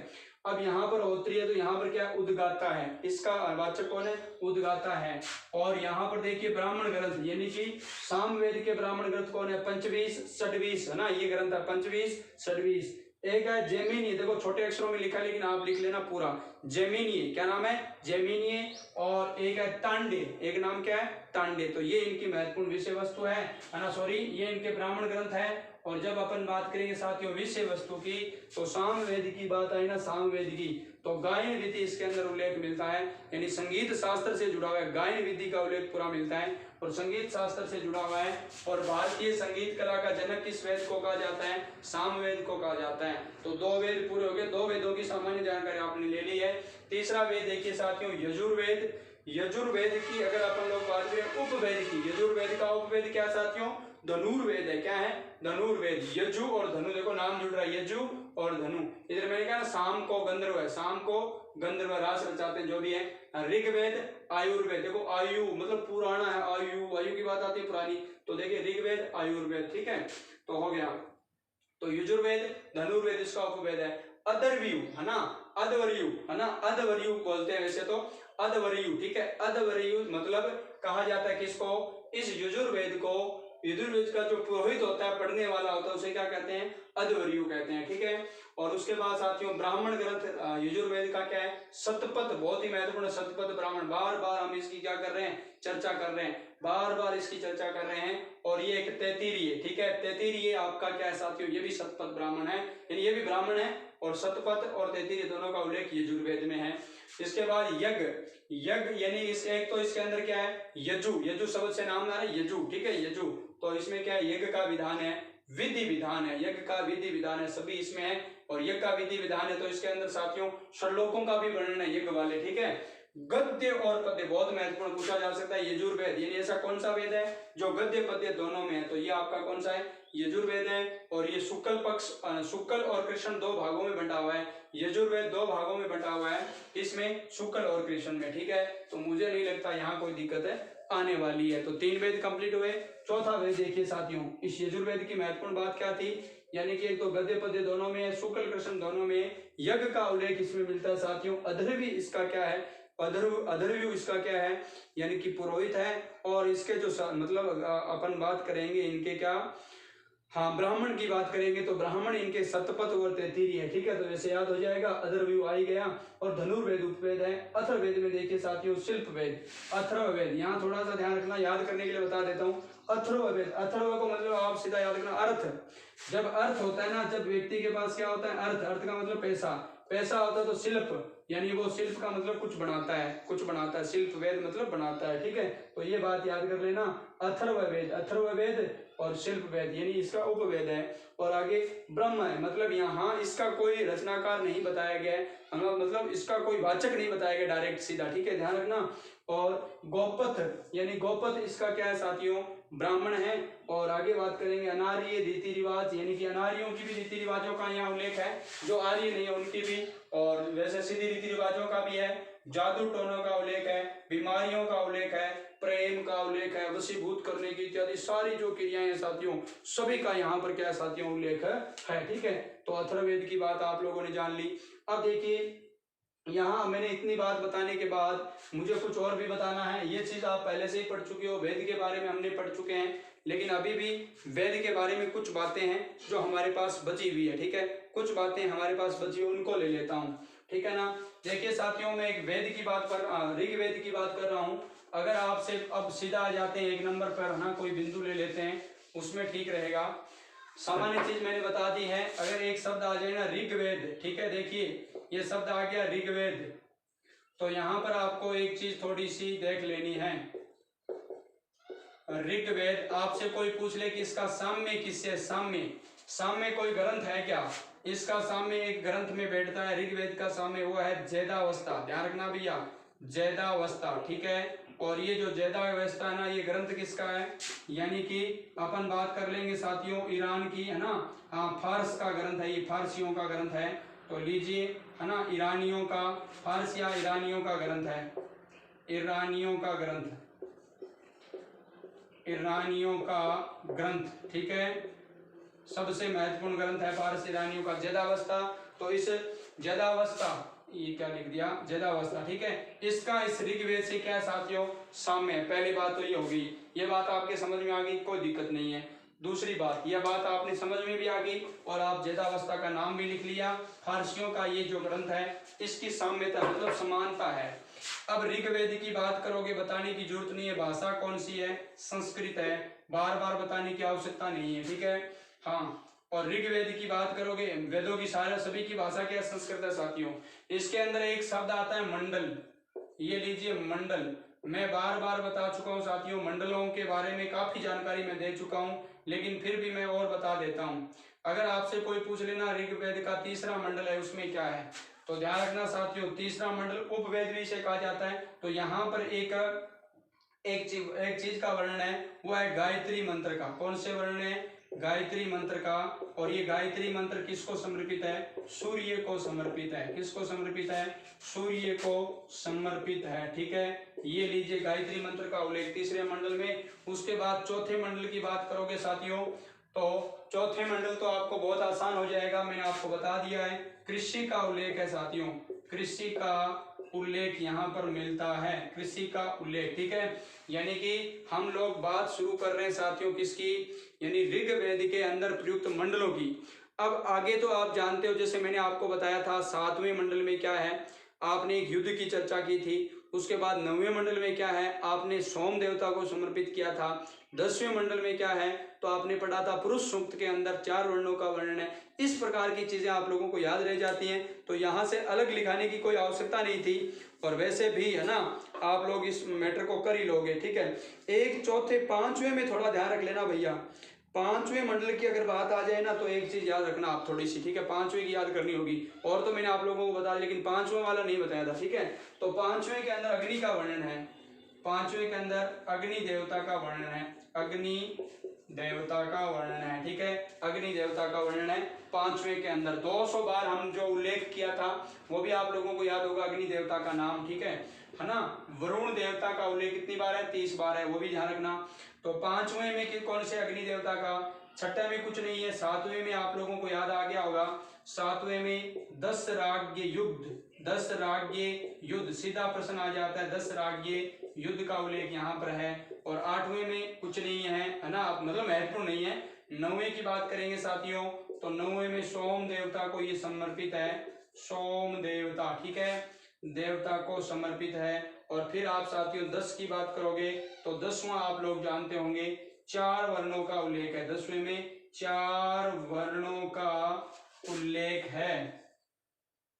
अब यहाँ पर होत्री है, तो यहाँ पर क्या उद्गाता है, इसका वाचक कौन है, उद्गाता है। और यहाँ पर देखिए ब्राह्मण ग्रंथ, यानी कि सामवेद के ब्राह्मण ग्रंथ कौन है, पंचवीस षड्वीस, है ना, ये ग्रंथ है पंचवीस षड्वीस। एक है जैमिनीय, देखो छोटे अक्षरों में लिखा है लेकिन आप लिख लेना पूरा, जैमिनीय। क्या नाम है, जैमिनीय। और एक है तांडे, एक नाम क्या है, तांडे। तो ये इनकी महत्वपूर्ण विषय वस्तु है ना, सॉरी, ये इनके ब्राह्मण ग्रंथ है। और जब अपन बात करेंगे साथियों विषय वस्तु की, तो सामवेद की बात आई ना, सामवेद की, तो गायन विधि इसके अंदर उल्लेख मिलता है, यानी संगीत शास्त्र से जुड़ा हुआ है, गायन विधि का उल्लेख पूरा मिलता है, और संगीत शास्त्र से जुड़ा हुआ है। और भारतीय संगीत कला का जनक किस वेद को कहा जाता है, सामवेद को कहा जाता है। तो 2 वेद पूरे हो गए, 2 वेदों की सामान्य जानकारी आपने ले ली है। तीसरा वेद देखिए साथियों, यजुर्वेद। यजुर्वेद की अगर अपन लोग बात करें उपवेद की, यजुर्वेद का उपवेद क्या साथियों, धनुर्वेद है। क्या है, धनुर्वेद। यजु और धनु, देखो नाम जुड़ रहा है, यजु और धनु। इधर मैंने कहा ना, शाम को गंधर्व है, शाम को गंधर्व रास रचाते हैं जो भी है। ऋग्वेद आयुर्वेद, देखो आयु मतलब पुराना है, आयु, आयु की बात आती है पुरानी, तो देखिए ऋग्वेद आयुर्वेद, ठीक है। तो हो गया, तो यजुर्वेद धनुर्वेद इसका उपवेद है। अधर्व्यू है ना, अधवर्यु है ना, अधवर्यु बोलते हैं वैसे तो, अधवर्यु, ठीक है। अधवर्यु मतलब कहा जाता है किसको, इस यजुर्वेद को, यजुर्वेद का जो पुरोहित होता है, पढ़ने वाला होता है, उसे क्या कहते हैं, अधवर्यु कहते हैं, ठीक है। और उसके बाद साथियों ब्राह्मण ग्रंथ यजुर्वेद का क्या है, शतपथ, बहुत ही महत्वपूर्ण शतपथ ब्राह्मण, बार बार हम इसकी क्या कर रहे हैं, चर्चा कर रहे हैं, बार बार इसकी चर्चा कर रहे हैं। और ये एक तैतीरीय, ठीक है, तैतीरीय आपका क्या है साथियों, ये भी शतपथ ब्राह्मण है, यानी ये भी ब्राह्मण है, और शतपथ और तैतीरीय दोनों का उल्लेख यजुर्वेद में है। इसके बाद यज्ञ, यज्ञ यानी इस एक तो इसके अंदर क्या है, यजु, यजु शब्द से नाम आ रहा है यजु, ठीक है, यजु, तो इसमें क्या है, यज्ञ का विधान है, विधि विधान है, यज्ञ का विधि विधान है, सभी इसमें है। और यज्ञ का विधि विधान है तो इसके अंदर साथियों श्लोकों का भी वर्णन है यज्ञ वाले, ठीक है। गद्य और पद्य बहुत महत्वपूर्ण पूछा जा सकता है, यजुर्वेद यानी ऐसा कौन सा वेद है जो गद्य पद्य दोनों में है, तो ये आपका कौन सा है, यजुर्वेद है। और ये शुक्ल पक्ष, शुक्ल और कृष्ण दो भागों में बंटा हुआ है, यजुर्वेद दो भागों में बंटा हुआ है, इसमें शुक्ल और कृष्ण में, ठीक है। तो मुझे नहीं लगता यहाँ कोई दिक्कत है आने वाली है। तो 3 वेद कंप्लीट हुए। चौथा वेद देखिए साथियों, इस यजुर्वेद की महत्वपूर्ण बात क्या थी, यानी कि एक तो गद्य पद्य दोनों में है, शुक्ल कृष्ण दोनों में, यज्ञ का उल्लेख इसमें मिलता है साथियों। अधर्वी इसका क्या है, अधर्व्यू इसका क्या है, यानी कि पुरोहित है। और इसके जो मतलब अपन बात करेंगे इनके क्या, हाँ ब्राह्मण की बात करेंगे तो ब्राह्मण इनके शतपथ और तैतीरी है, ठीक है, तो वैसे याद हो जाएगा, अधर्व्यू आ ही गया। और धनुर्वेद उपवेद है। अथर्ववेद में देखिए साथियों शिल्प वेद, अथर्ववेद, यहाँ थोड़ा सा ध्यान रखना, याद करने के लिए बता देता हूँ। अथर्ववेद, अथर्व को मतलब आप सीधा याद रखना अर्थ, जब अर्थ होता है ना, जब व्यक्ति के पास क्या होता है अर्थ, अर्थ का मतलब पैसा, पैसा होता है तो शिल्प, यानी वो शिल्प का मतलब कुछ बनाता है, कुछ बनाता है, शिल्प वेद मतलब बनाता है, ठीक है। तो ये बात याद कर लेना, अथर्ववेद, अथर्ववेद और शिल्प वेद यानी इसका उपवेद है। और आगे ब्रह्म है, मतलब यहाँ इसका कोई रचनाकार नहीं बताया गया है, मतलब इसका कोई वाचक नहीं बताया गया डायरेक्ट सीधा, ठीक है, ध्यान रखना। और गोपथ यानी गोपथ इसका क्या है साथियों, ब्राह्मण है। और आगे बात करेंगे अनार्य रीति रिवाज, यानी कि अनार्यों की भी रीति रिवाजों का यहाँ उल्लेख है, जो आर्य नहीं है उनकी भी, और वैसे सीधी रीति रिवाजों का भी है, जादू टोनों का उल्लेख है, बीमारियों का उल्लेख है, प्रेम का उल्लेख है, वशीभूत करने की इत्यादि सारी जो क्रियाएं हैं साथियों, सभी का यहाँ पर क्या है साथियों उल्लेख है, ठीक है। तो अथर्ववेद की बात आप लोगों ने जान ली। अब देखिए यहाँ मैंने इतनी बात बताने के बाद मुझे कुछ और भी बताना है। ये चीज आप पहले से ही पढ़ चुके हो, वेद के बारे में हमने पढ़ चुके हैं, लेकिन अभी भी वेद के बारे में कुछ बातें हैं जो हमारे पास बची हुई है, ठीक है, कुछ बातें हमारे पास बची हुई उनको ले लेता हूँ, ठीक है ना। देखिए साथियों मैं एक वेद की बात कर, ऋग्वेद की बात कर रहा हूँ। अगर आपसे अब सीधा आ जाते हैं 1 नंबर पर, है ना, कोई बिंदु ले लेते हैं उसमें ठीक रहेगा। सामान्य चीज मैंने बता दी है, अगर एक शब्द आ जाए ना ऋग्वेद, ठीक है, देखिए ये शब्द आ गया ऋग्वेद, तो यहाँ पर आपको एक चीज थोड़ी सी देख लेनी है। ऋग्वेद आपसे कोई पूछ ले कि इसका साम्य किससे, साम्य, साम्य कोई ग्रंथ है क्या, इसका साम्य एक ग्रंथ में बैठता है, ऋग्वेद का साम्य हुआ है जैदावस्था, ध्यान रखना भैया, जैदावस्था, ठीक है। और ये जो जैदावस्था है ना, ये ग्रंथ किसका है, यानी कि अपन बात कर लेंगे साथियों ईरान की, है ना, हाँ फारस का ग्रंथ है, ये फारसियों का ग्रंथ है, तो लीजिए, है ना, ईरानियों का, फारस या ईरानियों का ग्रंथ है, ईरानियों का ग्रंथ, ईरानियों का ग्रंथ, ठीक है, सबसे महत्वपूर्ण ग्रंथ है फारस ईरानियों का जैदावस्था। तो इस जैदावस्था, ये क्या लिख दिया, जैदावस्था, ठीक है, इसका इस ऋग्वेद से क्या साथियों साम्य है। पहली बात तो ये हो गई, ये बात आपके समझ में आ गई, कोई दिक्कत नहीं है। दूसरी बात, यह बात आपने समझ में भी आ गई और आप जैदावस्था का नाम भी लिख लिया। फारसियों का ये जो ग्रंथ है इसकी साम्यता मतलब समानता है। अब ऋग्वेद की बात करोगे, बताने की जरूरत नहीं है, भाषा कौन सी है, संस्कृत है, बार बार बताने की आवश्यकता नहीं है, ठीक है, हाँ। और ऋग्वेद की बात करोगे, वेदों की सारे सभी की भाषा क्या संस्कृत है साथियों। इसके अंदर एक शब्द आता है मंडल, ये लीजिए मंडल, मैं बार बार बता चुका हूँ साथियों, मंडलों के बारे में काफी जानकारी मैं दे चुका हूँ, लेकिन फिर भी मैं और बता देता हूँ। अगर आपसे कोई पूछ लेना ऋग्वेद का तीसरा मंडल है उसमें क्या है, तो ध्यान रखना साथियों, तीसरा मंडल उपवेद भी इसे कहा जाता है। तो यहाँ पर एक चीज का वर्णन है, वो है गायत्री मंत्र का। कौन से वर्णन है, गायत्री मंत्र का। और ये गायत्री मंत्र किसको समर्पित है, सूर्य को समर्पित है, किसको समर्पित है, सूर्य को समर्पित है, ठीक है। ये लीजिए गायत्री मंत्र का उल्लेख तीसरे मंडल में। उसके बाद चौथे मंडल की बात करोगे साथियों, तो चौथे मंडल तो आपको बहुत आसान हो जाएगा, मैंने आपको बता दिया है। कृषि का उल्लेख है साथियों, कृषि का उल्लेख यहाँ पर मिलता है, कृषि का उल्लेख, ठीक है। यानी कि हम लोग बात शुरू कर रहे हैं साथियों किसकी, यानी ऋग्वेद के अंदर प्रयुक्त मंडलों की। अब आगे तो आप जानते हो, जैसे मैंने आपको बताया था 7वें मंडल में क्या है, आपने एक युद्ध की चर्चा की थी। उसके बाद 9वें मंडल में क्या है, आपने सोम देवता को समर्पित किया था। 10वें मंडल में क्या है, तो आपने पढ़ा था पुरुष सूक्त के अंदर 4 वर्णों का वर्णन है। इस प्रकार की चीजें आप लोगों को याद रह जाती हैं, तो यहाँ से अलग लिखाने की कोई आवश्यकता नहीं थी। और वैसे भी है ना, आप लोग इस मैटर को कर ही लोगे, ठीक है। एक चौथे 5वें में थोड़ा ध्यान रख लेना भैया, 5वें मंडल की अगर बात आ जाए ना, तो एक चीज याद रखना आप थोड़ी सी, ठीक है। 5वें की याद करनी होगी, और तो मैंने आप लोगों को बताया, लेकिन 5वां वाला नहीं बताया था, ठीक है। तो 5वें के अंदर अग्नि का वर्णन है, 5वें के अंदर अग्नि देवता का वर्णन है, अग्नि देवता का वर्णन है, ठीक है। अग्नि देवता का वर्णन है 5वें के अंदर। 200 बार हम जो उल्लेख किया था वो भी आप लोगों को याद होगा, अग्नि देवता का नाम, ठीक है ना। वरुण देवता का उल्लेख कितनी बार है, 30 बार है, वो भी ध्यान रखना। तो 5वें में कौन से अग्नि देवता का, 6ठे में कुछ नहीं है, 7वें में आप लोगों को याद आ गया होगा। 7वें में 10 राज्य युद्ध, 10 राज्य युद्ध, सीधा प्रश्न आ जाता है, 10 राज्य युद्ध का उल्लेख यहाँ पर है। और 8वें में कुछ नहीं है ना, मतलब महत्वपूर्ण नहीं है। 9वें की बात करेंगे साथियों, तो 9वें में सोम देवता को ये समर्पित है, सोम देवता, ठीक है, देवता को समर्पित है। और फिर आप साथियों 10 की बात करोगे तो 10वां आप लोग जानते होंगे, 4 वर्णों का उल्लेख है। 10वें में 4 वर्णों का उल्लेख है,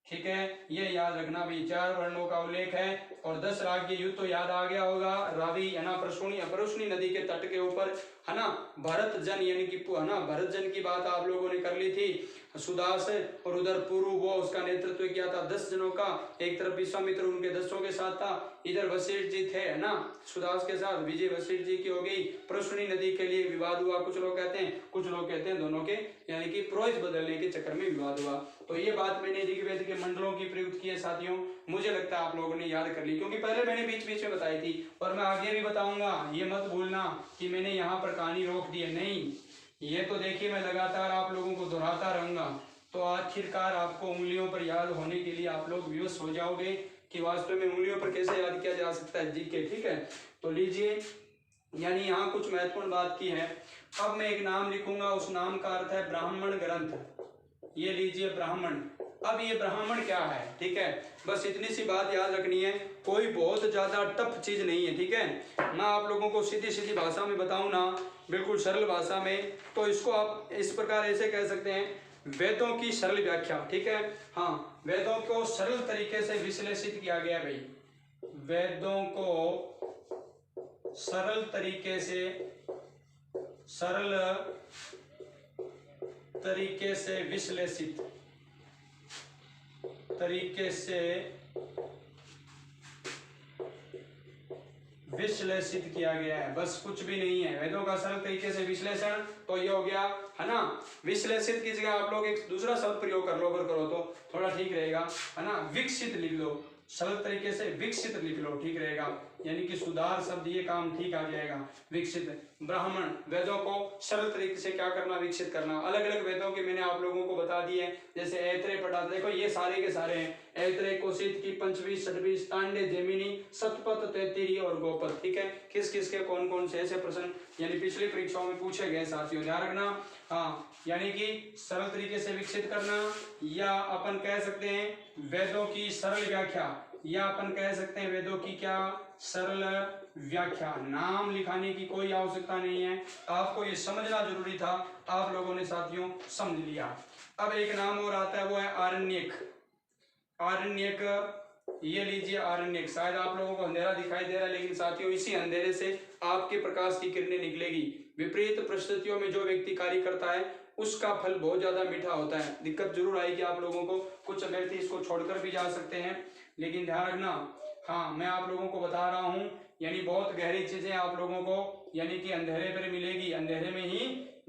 ठीक है, ये याद रखना भी, 4 वर्णों का उल्लेख है। और 10 राज्य युद्ध तो याद आ गया होगा, रावी है ना, परशुनी नदी के तट के ऊपर है ना, भरत जन यानी कि है ना, भरत जन की बात आप लोगों ने कर ली थी, सुदास, और उधर पूर्व वो उसका नेतृत्व किया था 10 जनों का, एक तरफ विश्वामित्र उनके 10 के साथ था, इधर वशिष्ठ जी थे है ना सुदास के साथ, विजय वशिष्ठ जी की हो गई। परशुनी नदी के लिए विवाद हुआ, कुछ लोग कहते हैं, कुछ लोग कहते हैं दोनों के, यानी कि पुरोहित बदलने के चक्कर में विवाद हुआ। तो ये बात मैंने ऋग्वेद के मंडलों की प्रयुक्त की है साथियों, मुझे लगता है आप लोगों ने याद कर ली, क्योंकि पहले मैंने बीच बीच में बताई थी, और मैं आगे भी बताऊंगा, ये मत भूलना कि मैंने यहाँ पर कहानी रोक दी है, नहीं, ये तो देखिए मैं लगातार आप लोगों को दोहराता रहूंगा, तो आखिरकार आपको उंगलियों पर याद होने के लिए आप लोग विवश हो जाओगे कि वास्तव में उंगलियों पर कैसे याद किया जा सकता है जीके, ठीक है। तो लीजिए, यानी यहाँ कुछ महत्वपूर्ण बात की है। अब मैं एक नाम लिखूंगा, उस नाम का अर्थ है ब्राह्मण ग्रंथ, ये लीजिए ब्राह्मण। अब ये ब्राह्मण क्या है, ठीक है, बस इतनी सी बात याद रखनी है, कोई बहुत ज्यादा टफ चीज नहीं है, ठीक है। मैं आप लोगों को सीधी सीधी भाषा में बताऊं ना, बिल्कुल सरल भाषा में, तो इसको आप इस प्रकार ऐसे कह सकते हैं, वेदों की सरल व्याख्या, ठीक है। हाँ, वेदों को सरल तरीके से विश्लेषित किया गया भाई, वेदों को सरल तरीके से विश्लेषित किया गया है, बस कुछ भी नहीं है। वेदों का सरल तरीके से विश्लेषण, तो ये हो गया है ना। विश्लेषित की जगह आप लोग एक दूसरा शब्द प्रयोग कर लो, अगर करो तो थोड़ा ठीक रहेगा, है ना। विकसित लिख लो, सरल तरीके से विकसित लिख लो, ठीक रहेगा, यानी कि सुधार शब्द, ये काम ठीक आ जाएगा। विकसित, ब्राह्मण, वेदों को सरल तरीके से क्या करना, विकसित करना। अलग अलग वेदों के मैंने आप लोगों को बता दिए, जैसे ऐत्रेय पढ़ा, देखो ये सारे के सारे हैं, ऐत्रेय, कोशित की, पंचवी, षडवी, तांडे, जैमिनी, शतपथ, तैत्तिरीय और गोपद, ठीक है। किस किस के कौन कौन से ऐसे प्रश्न यानी पिछली परीक्षाओं में पूछे गए साथियों, ध्यान रखना। हाँ, यानी कि सरल तरीके से विकसित करना, या अपन कह सकते हैं वेदों की सरल व्याख्या, या अपन कह सकते हैं वेदों की क्या, सरल व्याख्या। नाम लिखाने की कोई आवश्यकता नहीं है, आपको ये समझना जरूरी था, आप लोगों ने साथियों समझ लिया। अब एक नाम और आता है, वो है आरण्यक। आरण्यक, ये लीजिए आरण्यक, शायद आप लोगों को अंधेरा दिखाई दे रहा है, लेकिन साथियों इसी अंधेरे से आपके प्रकाश की किरणें निकलेगी। विपरीत परिस्थितियों में जो व्यक्ति कार्य करता है उसका फल बहुत ज्यादा मीठा होता है। दिक्कत जरूर आएगी आप लोगों को, कुछ व्यक्ति इसको छोड़कर भी जा सकते हैं, लेकिन ध्यान रखना, हाँ मैं आप लोगों को बता रहा हूँ, यानी बहुत गहरी चीजें आप लोगों को यानी कि अंधेरे पर मिलेगी, अंधेरे में ही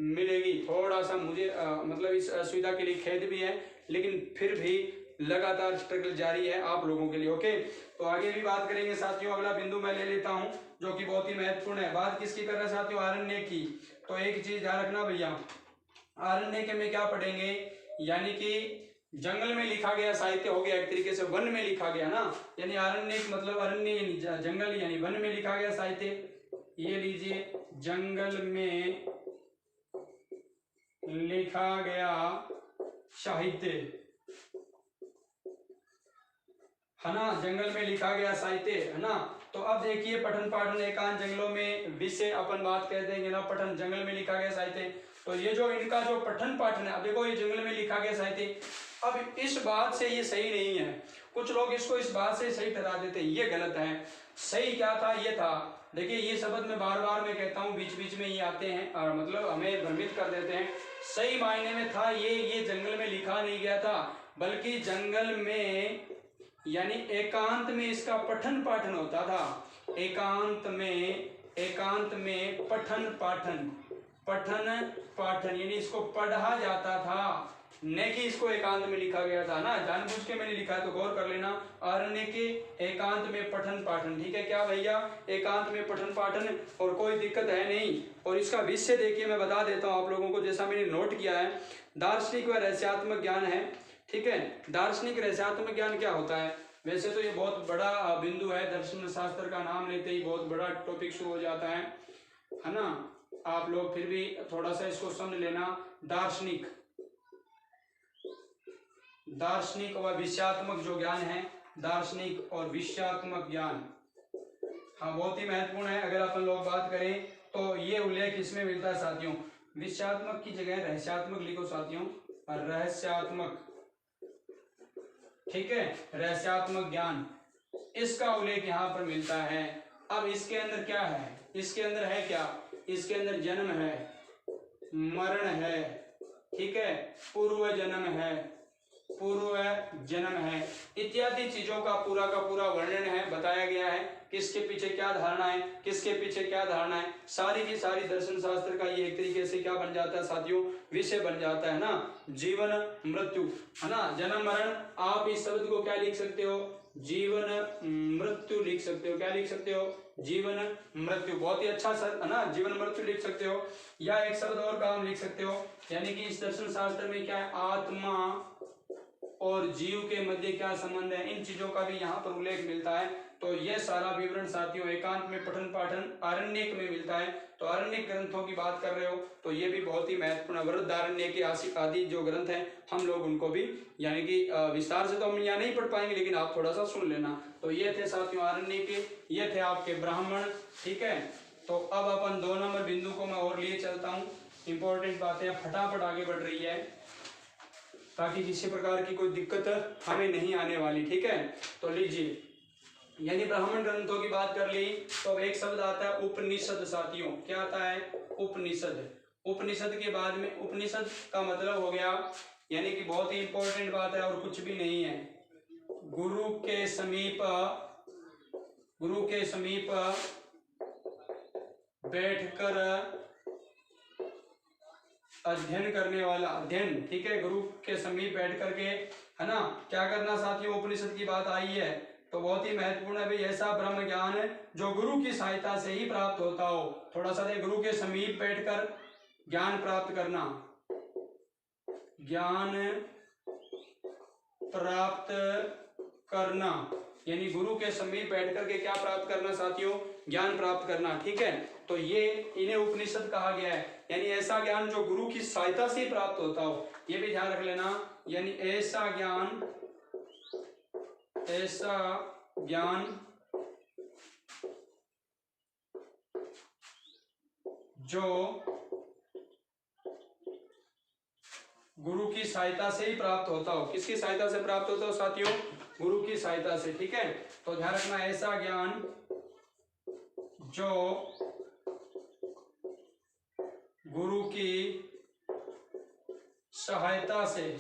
मिलेगी। थोड़ा सा मुझे मतलब इस असुविधा के लिए खेद भी है, लेकिन फिर भी लगातार स्ट्रगल जारी है आप लोगों के लिए। ओके, तो आगे भी बात करेंगे साथियों। अगला बिंदु मैं ले लेता हूं जो कि बहुत ही महत्वपूर्ण है। बात किसकी कर रहे हैं साथियों? आरण्य की। तो एक चीज ध्यान रखना भैया, आरण्यक में क्या पढ़ेंगे, यानी कि जंगल में लिखा गया साहित्य हो गया, एक तरीके से वन में लिखा गया ना, यानी आरण्यक मतलब अरण्य यानी जंगल, यानी वन में लिखा गया साहित्य। ये लीजिए, जंगल में लिखा गया साहित्य, है ना, जंगल में लिखा गया साहित्य, है ना। तो अब देखिए पठन पाठन एकांत जंगलों में विषय अपन बात कर देंगे ना, पठन जंगल में लिखा गया साहित्य। तो ये जो इनका जो पठन पाठन है, अब देखो ये जंगल में लिखा गया साहित्य, अब इस बात से ये सही नहीं है, कुछ लोग इसको इस बात से सही ठहरा देते हैं, ये गलत है। सही क्या था? ये था, देखिए ये शब्द मैं बार बार मैं कहता हूँ, बीच बीच में ये आते हैं और मतलब हमें भ्रमित कर देते हैं। सही मायने में था ये जंगल में लिखा नहीं गया था, बल्कि जंगल में यानी एकांत में इसका पठन पाठन होता था। एकांत में पठन पाठन यानी इसको पढ़ा जाता था, न कि इसको एकांत में लिखा गया था ना। जानबूझ के मैंने लिखा है तो गौर कर लेना। आरण्य के एकांत में पठन पाठन, ठीक है क्या भैया? एकांत में पठन पाठन, और कोई दिक्कत है नहीं। और इसका विषय देखिए मैं बता देता हूँ आप लोगों को, जैसा मैंने नोट किया है, दार्शनिक व रहस्यात्मक ज्ञान है, ठीक है। दार्शनिक रहस्यात्मक ज्ञान क्या होता है? वैसे तो ये बहुत बड़ा बिंदु है, दर्शन शास्त्र का नाम लेते ही बहुत बड़ा टॉपिक शुरू हो जाता है ना। आप लोग फिर भी थोड़ा सा इसको समझ लेना। दार्शनिक व विषयात्मक जो ज्ञान है, दार्शनिक और विषयात्मक ज्ञान, हाँ बहुत ही महत्वपूर्ण है। अगर अपन लोग बात करें तो ये उल्लेख इसमें मिलता है साथियों। विषयात्मक की जगह रहस्यात्मक लिखो साथियों, रहस्यात्मक, ठीक है, रहस्यात्मक ज्ञान, इसका उल्लेख यहाँ पर मिलता है। अब इसके अंदर क्या है? इसके अंदर है क्या? इसके अंदर जन्म है, मरण है, ठीक है, पूर्व जन्म है, इत्यादि चीजों का पूरा वर्णन है, बताया गया है। किसके पीछे क्या धारणा है, किसके पीछे क्या धारणा है, सारी की सारी दर्शन शास्त्र का ये एक तरीके से क्या बन जाता है साथियों? विषय बन जाता है ना। जीवन मृत्यु, है ना, जन्म मरण। आप इस शब्द को क्या लिख सकते हो? जीवन मृत्यु लिख सकते हो। क्या लिख सकते हो? जीवन मृत्यु, बहुत ही अच्छा शब्द है ना, जीवन मृत्यु लिख सकते हो। या एक शब्द और का हम लिख सकते हो, यानी कि इस दर्शन शास्त्र में क्या है? आत्मा और जीव के मध्य क्या संबंध है, इन चीजों का भी यहाँ पर उल्लेख मिलता है। तो ये सारा विवरण साथियों एकांत में पठन पाठन आरण्यक में मिलता है। तो आरण्यक ग्रंथों की बात कर रहे हो तो ये भी बहुत ही महत्वपूर्ण, वृहदारण्य के आदि जो ग्रंथ हैं हम लोग उनको भी यानी कि विस्तार से तो हम यहाँ नहीं पढ़ पाएंगे, लेकिन आप थोड़ा सा सुन लेना। तो ये थे साथियों आरण्य के, ये थे आपके ब्राह्मण, ठीक है। तो अब अपन 2 नंबर बिंदु को मैं और लिए चलता हूँ। इंपॉर्टेंट बातें फटाफट आगे बढ़ रही है ताकि किसी प्रकार की कोई दिक्कत हमें नहीं आने वाली, ठीक है। तो लीजिए, यानी ब्राह्मण ग्रंथों की बात कर ली तो एक शब्द आता है उपनिषद साथियों। क्या आता है? उपनिषद। उपनिषद के बाद में उपनिषद का मतलब हो गया, यानी कि बहुत ही इंपॉर्टेंट बात है और कुछ भी नहीं है, गुरु के समीप बैठकर अध्ययन करने वाला, अध्ययन, ठीक है, गुरु के समीप बैठ करके, है ना, क्या करना साथियों? उपनिषद की बात आई है तो बहुत ही महत्वपूर्ण है भाई, ऐसा ब्रह्म ज्ञान है जो गुरु की सहायता से ही प्राप्त होता हो। थोड़ा सा दे, गुरु के समीप बैठकर ज्ञान प्राप्त करना, ज्ञान प्राप्त करना, यानी गुरु के समीप बैठ करके क्या प्राप्त करना साथियों? ज्ञान प्राप्त करना, ठीक है। तो ये इन्हें उपनिषद कहा गया है, यानी ऐसा ज्ञान जो गुरु की सहायता से प्राप्त होता हो, ये भी ध्यान रख लेना। यानी ऐसा ज्ञान जो गुरु की सहायता से ही प्राप्त होता हो। किसकी सहायता से प्राप्त होता हो साथियों? गुरु की सहायता से, ठीक है। तो ध्यान रखना, ऐसा ज्ञान जो गुरु की सहायता से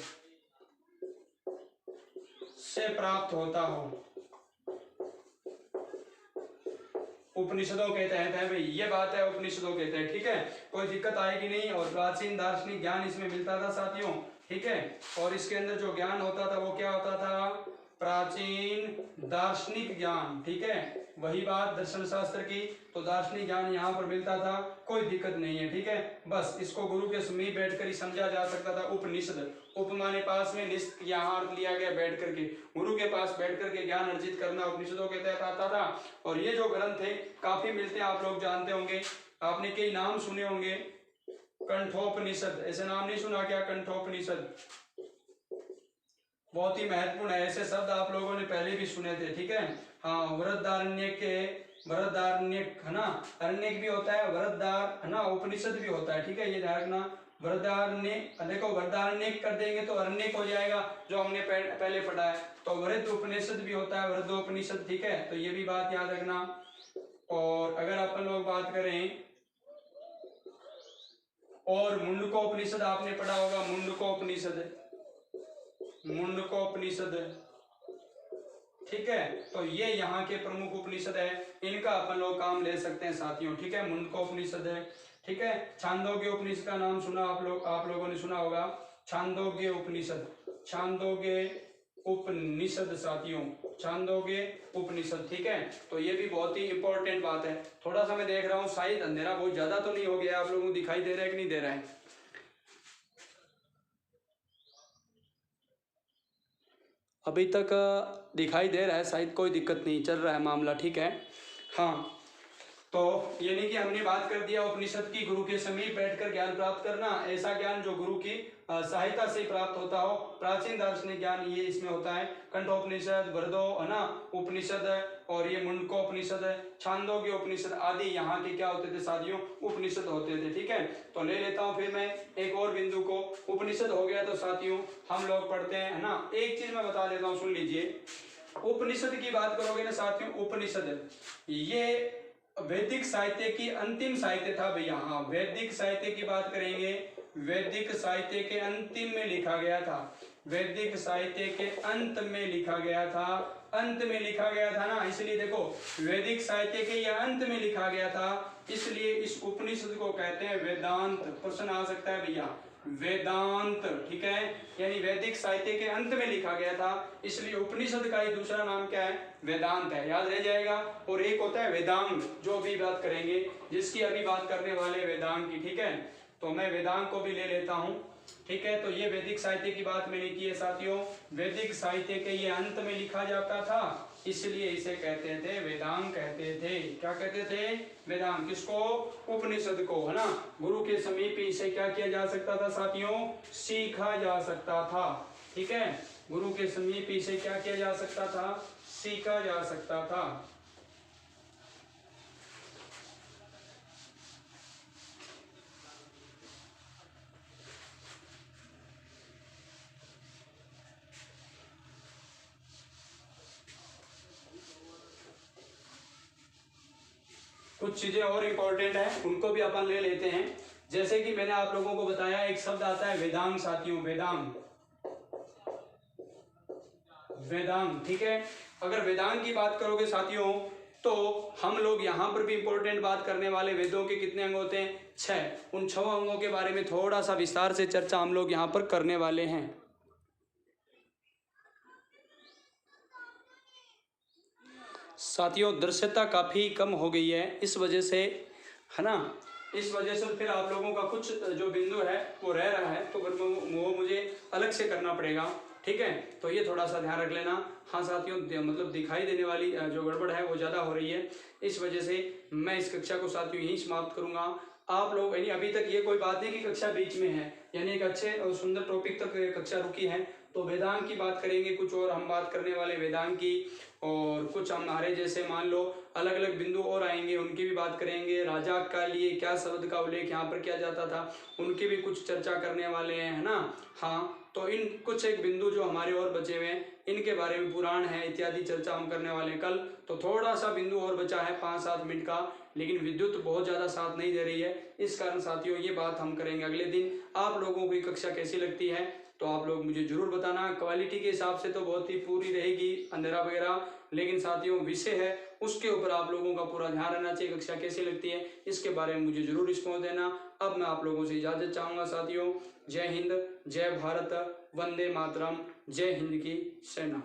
प्राप्त होता हो, उपनिषदों के तहत है भाई, ये बात है, उपनिषदों के तहत, ठीक है। कोई दिक्कत आएगी नहीं। और प्राचीन दार्शनिक ज्ञान इसमें मिलता था साथियों, ठीक है। और इसके अंदर जो ज्ञान होता था वो क्या होता था? प्राचीन दार्शनिक ज्ञान, ठीक है, वही बात दर्शन शास्त्र की। तो दार्शनिक ज्ञान यहाँ पर मिलता था, कोई दिक्कत नहीं है, ठीक है। बस इसको गुरु के समीप बैठकर ही समझा जा सकता था। उपनिषद, उप माने पास में, निष्ठ यहाँ अर्थ लिया गया बैठ करके, गुरु के पास बैठ करके ज्ञान अर्जित करना उपनिषदों के तहत आता था। और ये जो ग्रंथ थे काफी मिलते हैं, आप लोग जानते होंगे, आपने कई नाम सुने होंगे। कंठोपनिषद, ऐसे नाम नहीं सुना क्या? कंठोपनिषद बहुत ही महत्वपूर्ण है, ऐसे शब्द आप लोगों ने पहले भी सुने थे, ठीक है। हाँ, वृहदारण्यक के, वृहदारण्यक है ना, अरण्यक भी होता है, वृहदार है ना, उपनिषद भी होता है, ठीक है, ये ध्यान रखना। वृहदारण्यक, देखो वृहदारण्यक कर देंगे तो अरण्यक हो जाएगा, जो हमने पहले पढ़ा है। तो वृहद उपनिषद भी होता है, वृहदोपनिषद, ठीक है, तो ये भी बात याद रखना। और अगर अपन लोग बात करें, और मुंडकोपनिषद आपने पढ़ा होगा, मुंडकोपनिषद, मुंडकोपनिषद, ठीक है। तो ये यहाँ के प्रमुख उपनिषद है, इनका अपन लोग काम ले सकते हैं साथियों, ठीक है। मुंडकोपनिषद है, ठीक है। छांदोग्य उपनिषद का नाम सुना आप लोगों ने सुना होगा, छांदोग्य उपनिषद, छांदोग्य उपनिषद साथियों, छांदोग्य उपनिषद, ठीक है। तो ये भी बहुत ही इंपॉर्टेंट बात है। थोड़ा सा मैं देख रहा हूँ शायद अंधेरा बहुत ज्यादा तो नहीं हो गया, आप लोगों को दिखाई दे रहा है कि नहीं दे रहा है? अभी तक दिखाई दे रहा है, शायद कोई दिक्कत नहीं, चल रहा है मामला, ठीक है। हाँ, तो यानी कि हमने बात कर दिया उपनिषद की, गुरु के समीप बैठकर ज्ञान प्राप्त करना, ऐसा ज्ञान जो गुरु की सहायता से प्राप्त होता हो, प्राचीन दार्शनिक ज्ञान ये इसमें होता है। कंठोपनिषद, वृहदो है ना उपनिषद, और ये मुंडकोपनिषद, छांदोग्य उपनिषद आदि यहाँ के क्या होते थे साथियों? उपनिषद होते थे, ठीक है। तो ले लेता हूँ फिर मैं एक और बिंदु को, उपनिषद हो गया तो साथियों हम लोग पढ़ते हैं, है ना। एक चीज मैं बता देता हूँ, सुन लीजिए। उपनिषद की बात करोगे ना साथियों, उपनिषद ये वैदिक साहित्य की अंतिम साहित्य था भैया। हाँ, वैदिक साहित्य की बात करेंगे, वैदिक साहित्य के अंतिम में लिखा गया था, वैदिक साहित्य के अंत में लिखा गया था, अंत में लिखा गया था ना, इसलिए देखो वैदिक साहित्य के ये अंत में लिखा गया था, इसलिए इस उपनिषद को कहते हैं वेदांत। प्रश्न आ सकता है भैया, वेदांत, ठीक है, यानी वैदिक साहित्य के अंत में लिखा गया था, इसलिए उपनिषद का ही दूसरा नाम क्या है? वेदांत है, याद रह जाएगा। और एक होता है वेदांग, जो अभी बात करेंगे, जिसकी अभी बात करने वाले वेदांग की, ठीक है। तो मैं वेदांग को भी ले लेता हूँ, ठीक है। तो ये वैदिक साहित्य की बात मैंने की है साथियों, वैदिक साहित्य के ये अंत में लिखा जाता था, इसलिए इसे कहते थे वेदांग, कहते थे, क्या कहते थे? वेदांग। किसको? उपनिषद को, है ना। गुरु के समीप इसे क्या किया जा सकता था साथियों? सीखा जा सकता था, ठीक है। गुरु के समीप इसे क्या किया जा सकता था? सीखा जा सकता था। कुछ चीजें और इम्पोर्टेंट है, उनको भी अपन ले लेते हैं। जैसे कि मैंने आप लोगों को बताया, एक शब्द आता है वेदांग साथियों, वेदांग, वेदांग, ठीक है। अगर वेदांग की बात करोगे साथियों, तो हम लोग यहाँ पर भी इंपॉर्टेंट बात करने वाले, वेदों के कितने अंग होते हैं? 6। उन 6 अंगों के बारे में थोड़ा सा विस्तार से चर्चा हम लोग यहाँ पर करने वाले हैं। साथियों दृश्यता काफ़ी कम हो गई है, इस वजह से, है ना, इस वजह से फिर आप लोगों का कुछ जो बिंदु है वो रह रहा है, तो वो मुझे अलग से करना पड़ेगा, ठीक है। तो ये थोड़ा सा ध्यान रख लेना। हाँ साथियों, मतलब दिखाई देने वाली जो गड़बड़ है वो ज़्यादा हो रही है, इस वजह से मैं इस कक्षा को साथियों यहीं समाप्त करूँगा। आप लोग यानी अभी तक ये कोई बात नहीं कि कक्षा बीच में है, यानी एक अच्छे और सुंदर टॉपिक तक कक्षा रुकी है। तो वेदांग की बात करेंगे कुछ, और हम बात करने वाले वेदांग की, और कुछ हमारे जैसे मान लो अलग अलग बिंदु और आएंगे, उनकी भी बात करेंगे। राजा का लिए क्या शब्द का उल्लेख यहाँ पर किया जाता था, उनकी भी कुछ चर्चा करने वाले हैं, है ना। हाँ, तो इन कुछ एक बिंदु जो हमारे और बचे हुए हैं, इनके बारे में पुराण है इत्यादि चर्चा हम करने वाले हैं कल। तो थोड़ा सा बिंदु और बचा है 5-7 मिनट का, लेकिन विद्युत बहुत ज़्यादा साथ नहीं दे रही है, इस कारण साथियों ये बात हम करेंगे अगले दिन। आप लोगों को ये कक्षा कैसी लगती है तो आप लोग मुझे जरूर बताना। क्वालिटी के हिसाब से तो बहुत ही पूरी रहेगी, अंधेरा वगैरह, लेकिन साथियों विषय है उसके ऊपर आप लोगों का पूरा ध्यान रहना चाहिए। कक्षा कैसी लगती है इसके बारे में मुझे जरूर रिस्पॉन्स देना। अब मैं आप लोगों से इजाजत चाहूँगा साथियों। जय हिंद, जय भारत, वंदे मातरम, जय हिंद की सेना।